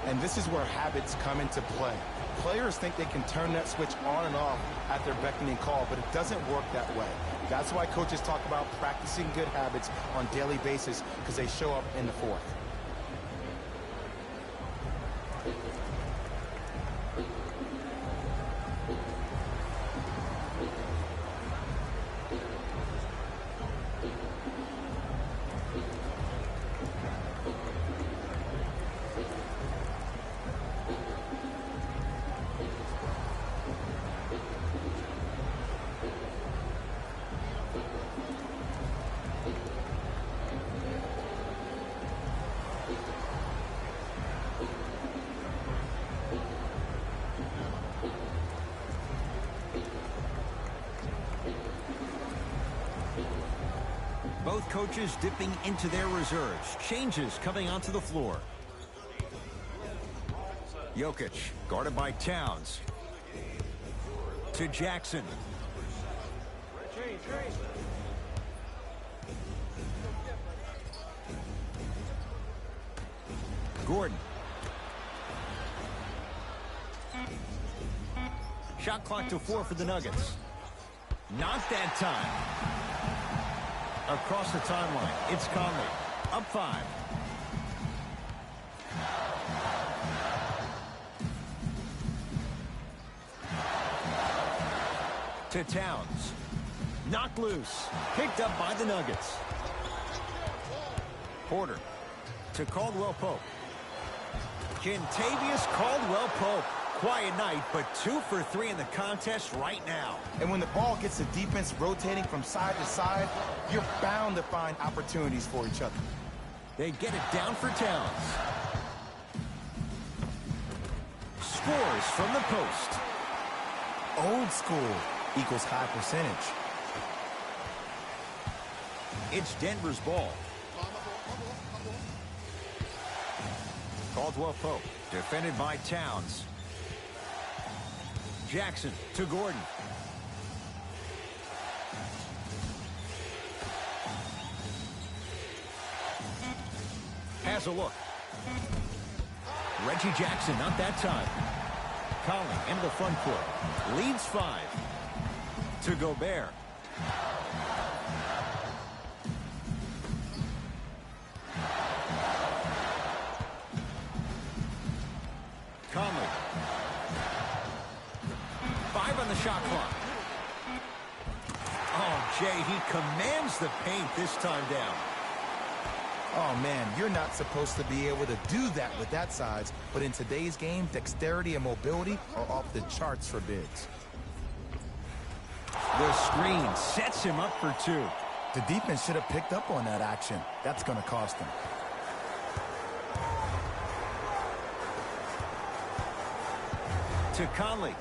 And this is where habits come into play. Players think they can turn that switch on and off at their beckoning call, but it doesn't work that way. That's why coaches talk about practicing good habits on a daily basis, because they show up in the fourth.
Both coaches dipping into their reserves. Changes coming onto the floor. Jokic, guarded by Towns. To Jackson. Gordon. Shot clock to 4 for the Nuggets. Not that time. Across the timeline, it's Conley. Up 5. To Towns. Knocked loose. Picked up by the Nuggets. Porter. To Caldwell Pope. Kentavious Caldwell Pope. Quiet night, but 2 for 3 in the contest right now.
And when the ball gets the defense rotating from side to side, you're bound to find opportunities for each other.
They get it down for Towns. Scores from the post.
Old school equals high percentage.
It's Denver's ball. Caldwell Pope, defended by Towns. Jackson to Gordon. Has a look. Reggie Jackson, not that time. Conley into the front court. Leads 5. To Gobert. Conley. 5 on the shot clock. Oh, Jay, he commands the paint this time down.
Oh, man, you're not supposed to be able to do that with that size, but in today's game, dexterity and mobility are off the charts for bigs.
The screen sets him up for 2.
The defense should have picked up on that action. That's going to cost them.
To Conley.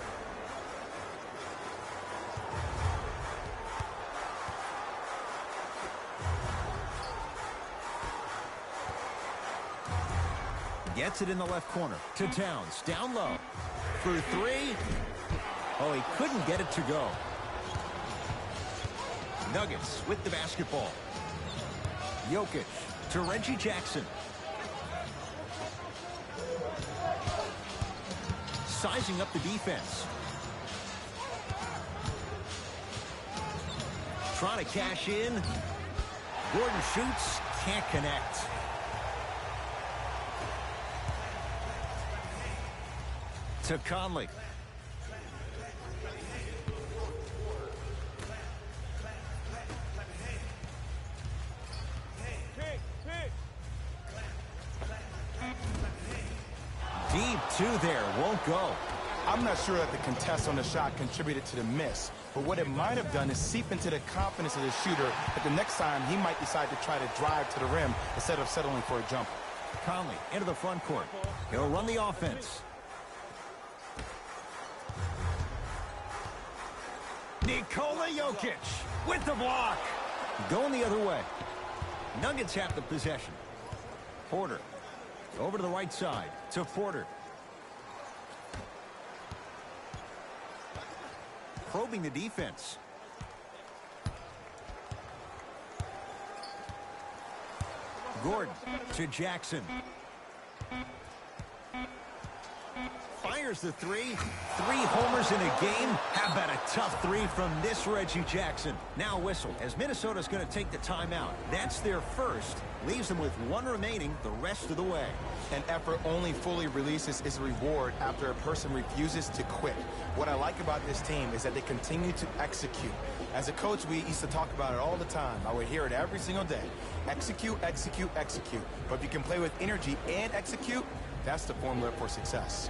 Gets it in the left corner to Towns. Down low. For three. Oh, he couldn't get it to go. Nuggets with the basketball. Jokic to Reggie Jackson. Sizing up the defense. Trying to cash in. Gordon shoots. Can't connect. To Conley. Deep two there, won't go.
I'm not sure that the contest on the shot contributed to the miss, but what it might have done is seep into the confidence of the shooter that the next time he might decide to try to drive to the rim instead of settling for a jumper.
Conley into the front court. He'll run the offense. Nikola Jokic with the block. Going the other way. Nuggets have the possession. Porter over to the right side to Porter. Probing the defense. Gordon to Jackson. Fires the three. 3 homers in a game. How about a tough three from this Reggie Jackson? Now whistle as Minnesota's going to take the timeout. That's their first. Leaves them with 1 remaining the rest of the way.
An effort only fully releases its reward after a person refuses to quit. What I like about this team is that they continue to execute. As a coach, we used to talk about it all the time. I would hear it every single day. Execute, execute, execute. But if you can play with energy and execute, that's the formula for success.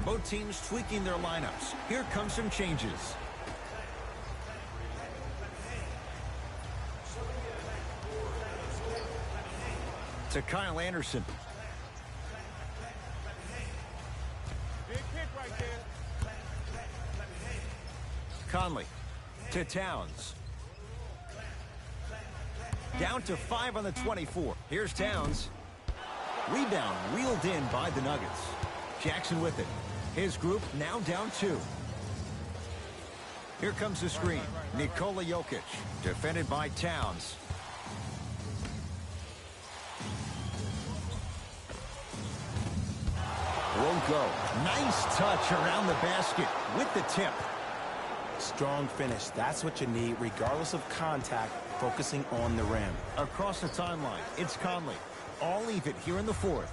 Both teams tweaking their lineups. Here come some changes. To Kyle Anderson.
Big kick right there.
Conley to Towns. Down to 5 on the 24. Here's Towns. Rebound reeled in by the Nuggets. Jackson with it. His group now down 2. Here comes the screen. Nikola Jokic, defended by Towns. Won't go. Nice touch around the basket with the tip.
Strong finish. That's what you need, regardless of contact, focusing on the rim.
Across the timeline, it's Conley. All even here in the 4th.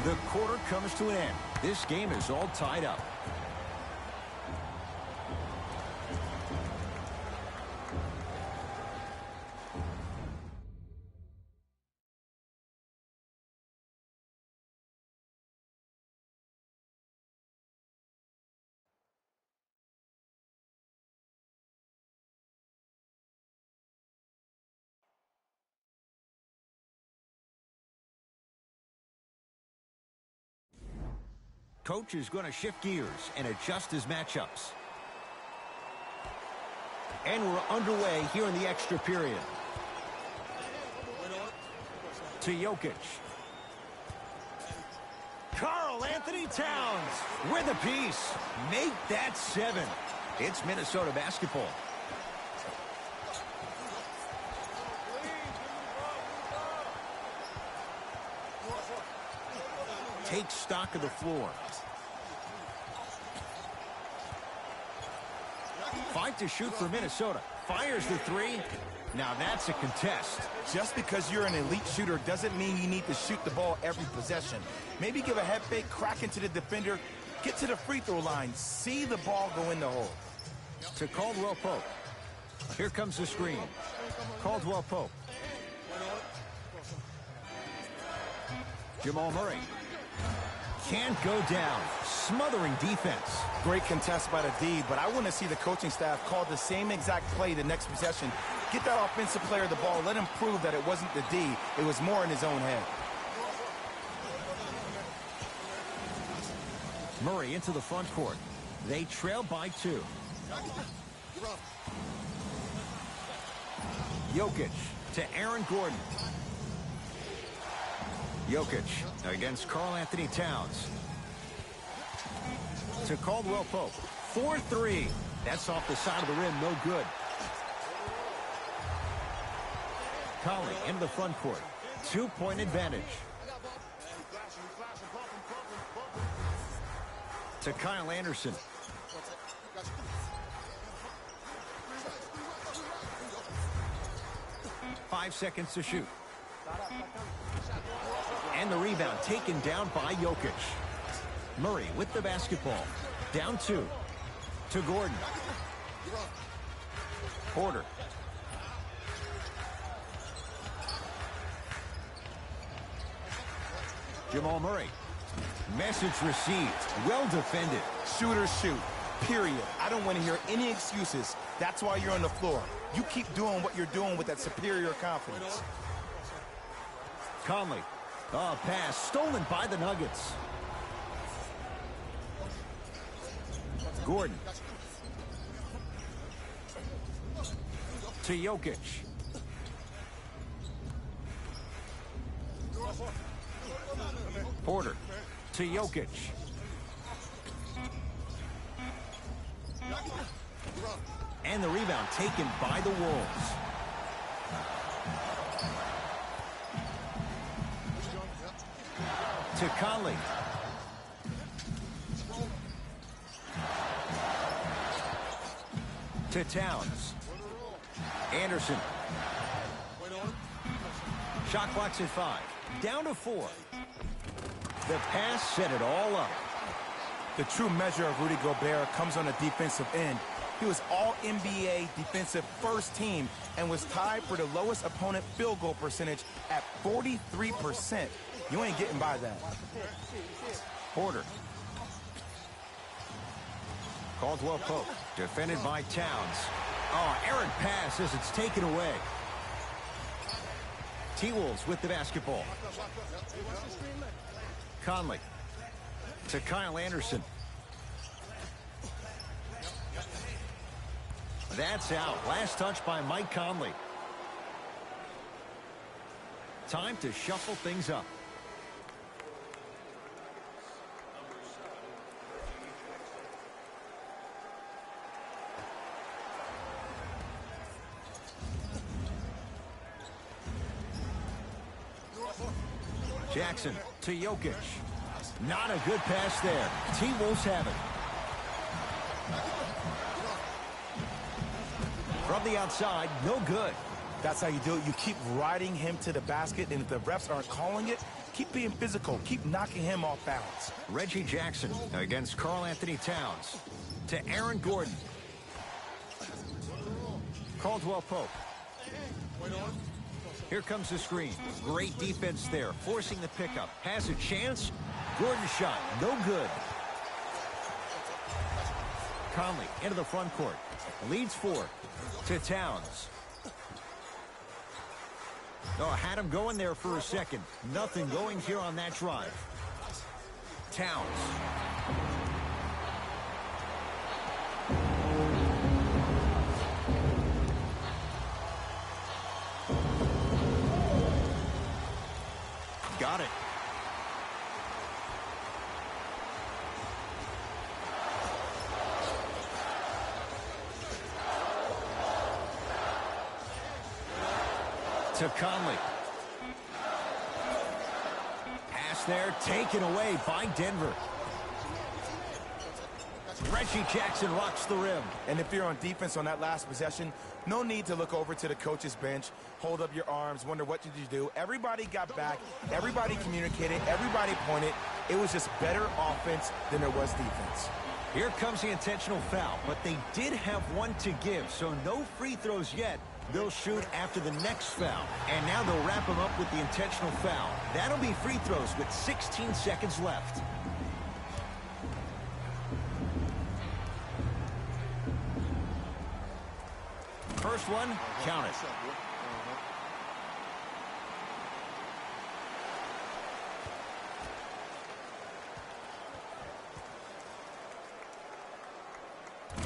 The quarter comes to an end. This game is all tied up. Coach is going to shift gears and adjust his matchups. And we're underway here in the extra period. To Jokic. Karl Anthony Towns with a piece. Make that 7. It's Minnesota basketball. Take stock of the floor. 5 to shoot for Minnesota. Fires the three. Now that's a contest.
Just because you're an elite shooter doesn't mean you need to shoot the ball every possession. Maybe give a head fake, crack into the defender, get to the free throw line, see the ball go in the hole.
To Caldwell Pope. Here comes the screen. Caldwell Pope. Jamal Murray. Can't go down. Smothering defense.
Great contest by the D, but I want to see the coaching staff call the same exact play the next possession. Get that offensive player the ball. Let him prove that it wasn't the D. It was more in his own head.
Murray into the front court. They trail by 2. Jokic to Aaron Gordon. Jokic against Karl Anthony Towns. To Caldwell Pope. 4-3. That's off the side of the rim. No good. Conley into the front court. 2-point advantage. To Kyle Anderson. Five seconds to shoot. And the rebound taken down by Jokic. Murray with the basketball. Down 2. To Gordon. Porter. Jamal Murray. Message received. Well defended.
Shooters shoot. Period. I don't want to hear any excuses. That's why you're on the floor. You keep doing what you're doing with that superior confidence.
Conley. Oh, pass stolen by the Nuggets. Gordon. To Jokic. Porter. To Jokic. And the rebound taken by the Wolves. To Conley. To Towns. Anderson. Shot clock's at 5. Down to 4. The pass set it all up.
The true measure of Rudy Gobert comes on the defensive end. He was all-NBA defensive first team and was tied for the lowest opponent field goal percentage at 43%. You ain't getting by that.
Porter. Caldwell Pope, defended by Towns. Oh, errant pass as it's taken away. T-Wolves with the basketball. Conley. To Kyle Anderson. That's out. Last touch by Mike Conley. Time to shuffle things up. Jackson to Jokic. Not a good pass there. T-Wolves have it. From the outside, no good.
That's how you do it. You keep riding him to the basket, and if the refs aren't calling it, keep being physical. Keep knocking him off balance.
Reggie Jackson against Karl Anthony Towns. To Aaron Gordon. Caldwell Pope. Here comes the screen. Great defense there, forcing the pickup. Has a chance. Gordon shot, no good. Conley into the front court. Leads 4. To Towns. Oh, had him going there for a second. Nothing going here on that drive. Towns. Got it. To Conley. Pass there, taken away by Denver. Reggie Jackson rocks the rim.
And if you're on defense on that last possession, no need to look over to the coach's bench, hold up your arms, wonder what did you do. Everybody got back, everybody communicated, everybody pointed. It was just better offense than there was defense.
Here comes the intentional foul, but they did have one to give, so no free throws yet. They'll shoot after the next foul, and now they'll wrap them up with the intentional foul. That'll be free throws with 16 seconds left. First one, count it.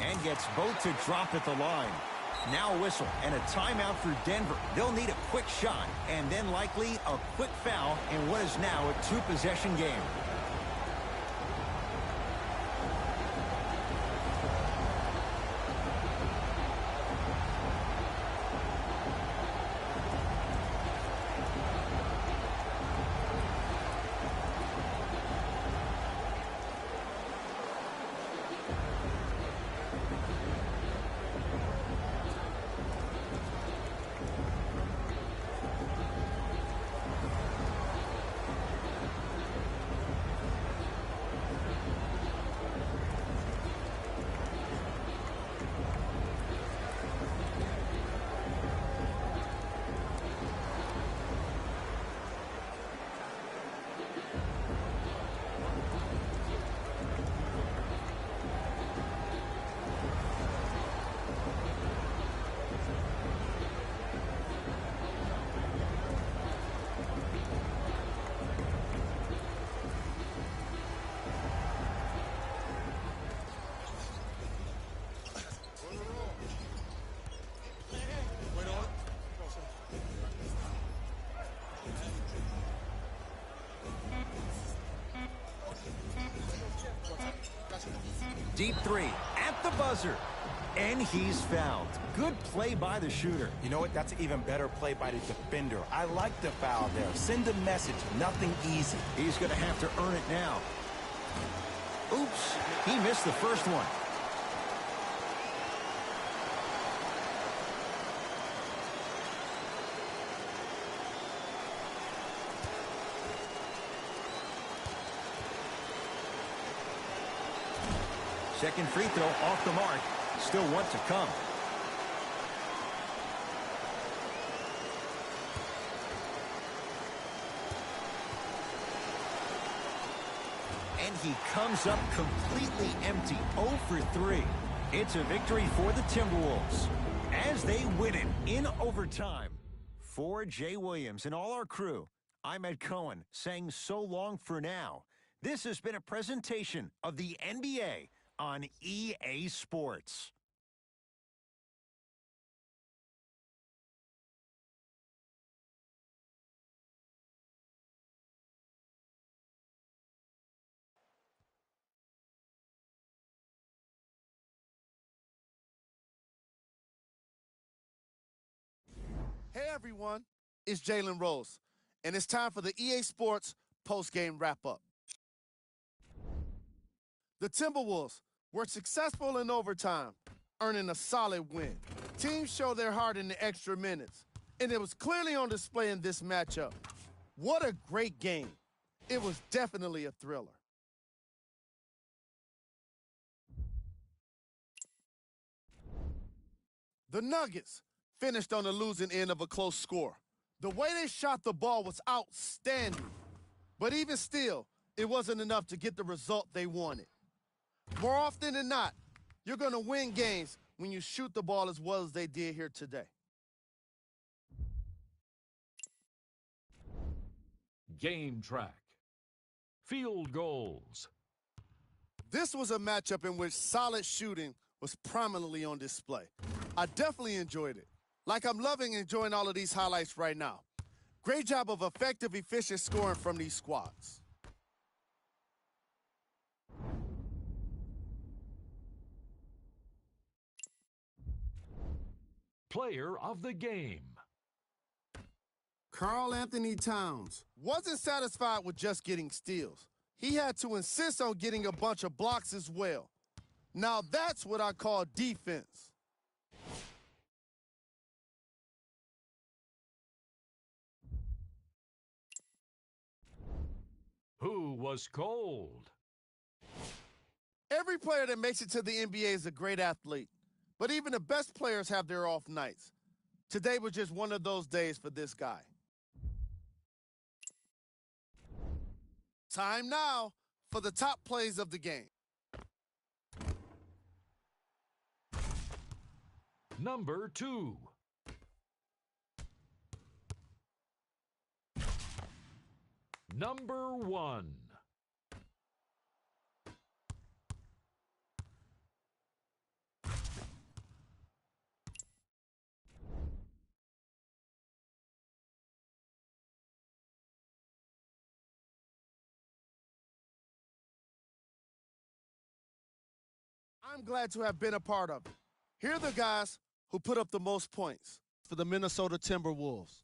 And gets both to drop at the line. Now a whistle and a timeout for Denver. They'll need a quick shot and then likely a quick foul in what is now a two-possession game. Deep three at the buzzer. And he's fouled. Good play by the shooter.
You know what? That's an even better play by the defender. I like the foul there. Send a message. Nothing easy.
He's going to have to earn it now. Oops. He missed the first one. Second free throw off the mark. Still one to come. And he comes up completely empty. 0 for 3. It's a victory for the Timberwolves as they win it in overtime. For Jay Williams and all our crew, I'm Ed Cohen saying so long for now. This has been a presentation of the NBA on EA Sports.
Hey everyone, it's Jalen Rose, and it's time for the EA Sports post-game wrap-up. The Timberwolves were successful in overtime, earning a solid win. Teams showed their heart in the extra minutes, and it was clearly on display in this matchup. What a great game. It was definitely a thriller. The Nuggets finished on the losing end of a close score. The way they shot the ball was outstanding, but even still, it wasn't enough to get the result they wanted. More often than not, you're going to win games when you shoot the ball as well as they did here today.
Game track. Field goals.
This was a matchup in which solid shooting was prominently on display. I definitely enjoyed it. Like I'm loving enjoying all of these highlights right now. Great job of effective, efficient scoring from these squads.
Player of the game.
Karl Anthony Towns wasn't satisfied with just getting steals. He had to insist on getting a bunch of blocks as well. Now that's what I call defense.
Who was cold?
Every player that makes it to the NBA is a great athlete, but even the best players have their off nights. Today was just one of those days for this guy. Time now for the top plays of the game.
Number 2. Number 1.
I'm glad to have been a part of it. Here are the guys who put up the most points for the Minnesota Timberwolves.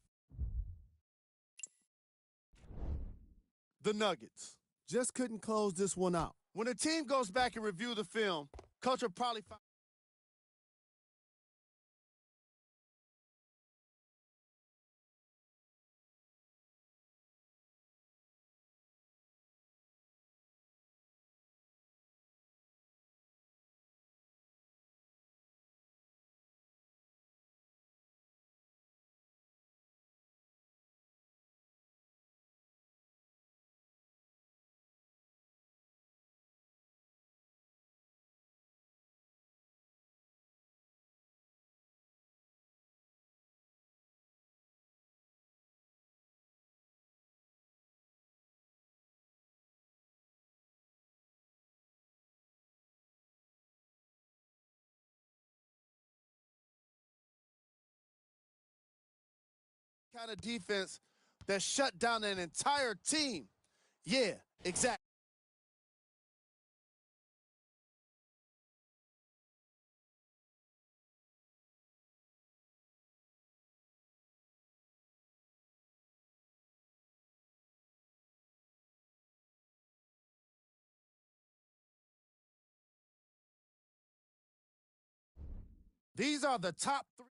The Nuggets just couldn't close this one out. When a team goes back and review the film, coach will probably find kind of defense that shut down an entire team. Yeah, exactly. These are the top 3.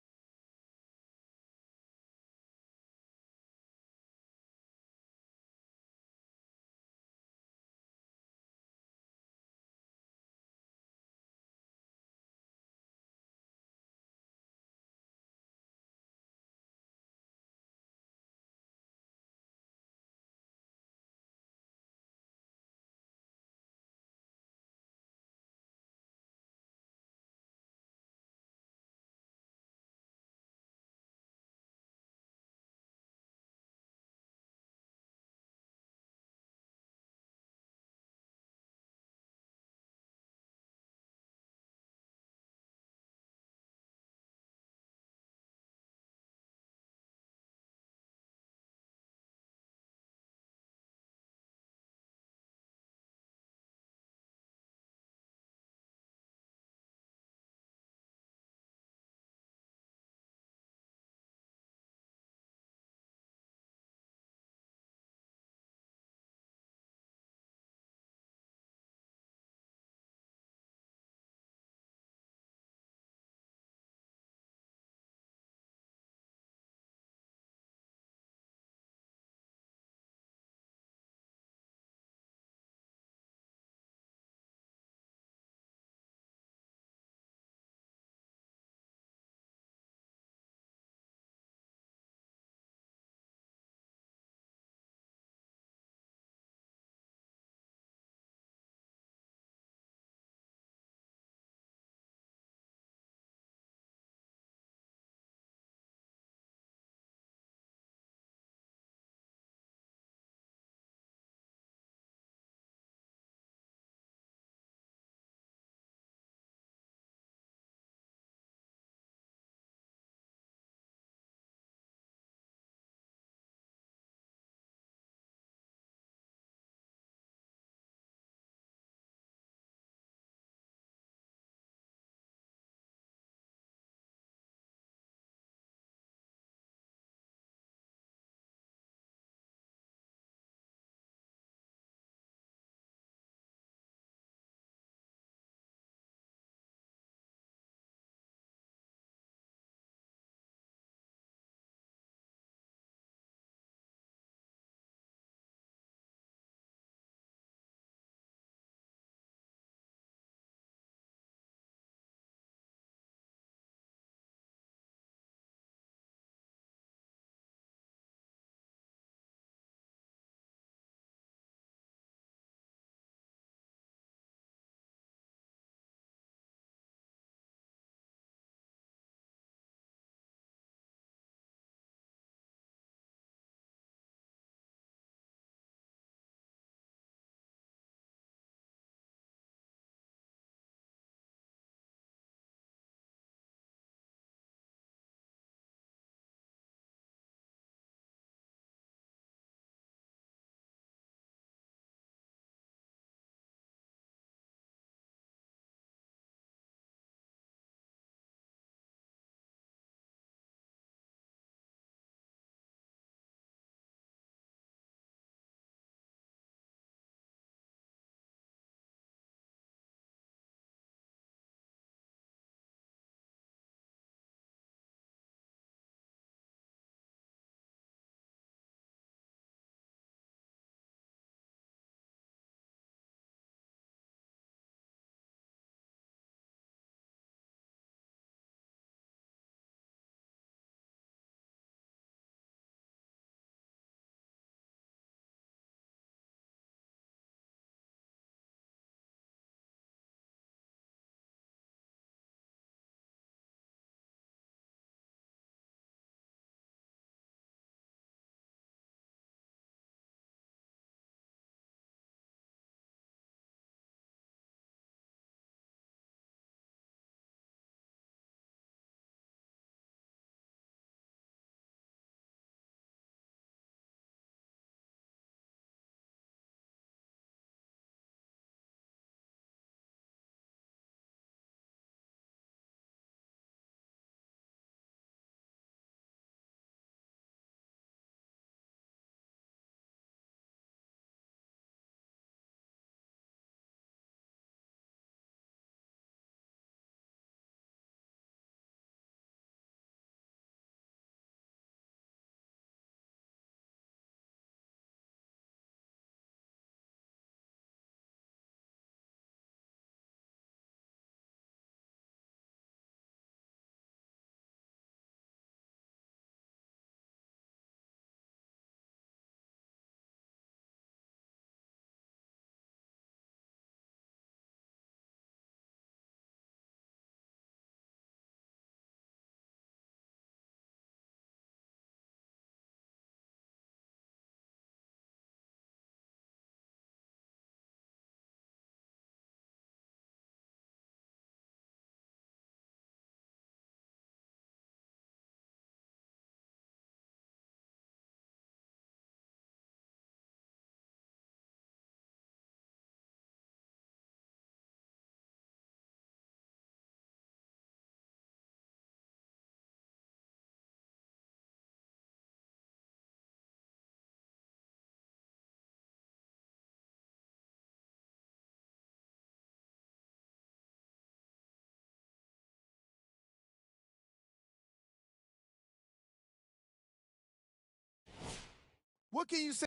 What can you say?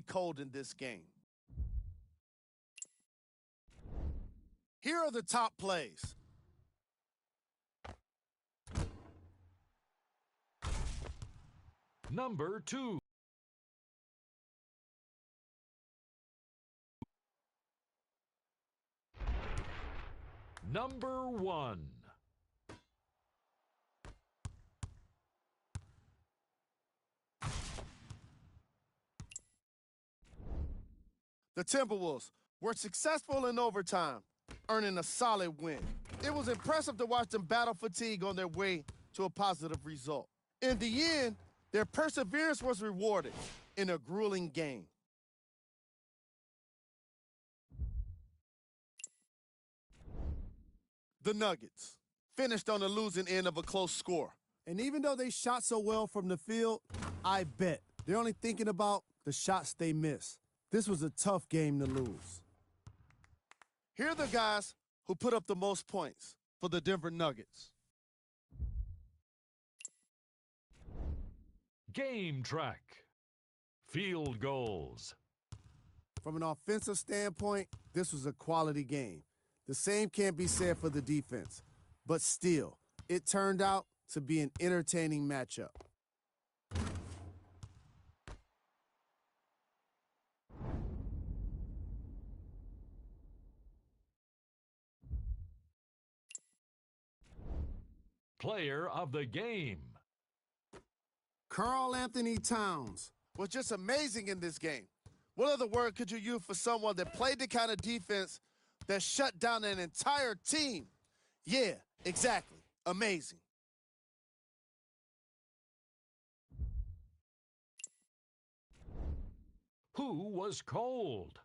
Cold in this game. Here are the top plays.
Number 2. Number 1.
The Timberwolves were successful in overtime, earning a solid win. It was impressive to watch them battle fatigue on their way to a positive result. In the end, their perseverance was rewarded in a grueling game. The Nuggets finished on the losing end of a close score. And even though they shot so well from the field, I bet they're only thinking about the shots they missed. This was a tough game to lose. Here are the guys who put up the most points for the Denver Nuggets.
Game track. Field goals.
From an offensive standpoint, this was a quality game. The same can't be said for the defense. But still, it turned out to be an entertaining matchup.
Player of the game.
Karl Anthony Towns was just amazing in this game. What other word could you use for someone that played the kind of defense that shut down an entire team? Yeah, exactly. Amazing.
Who was cold?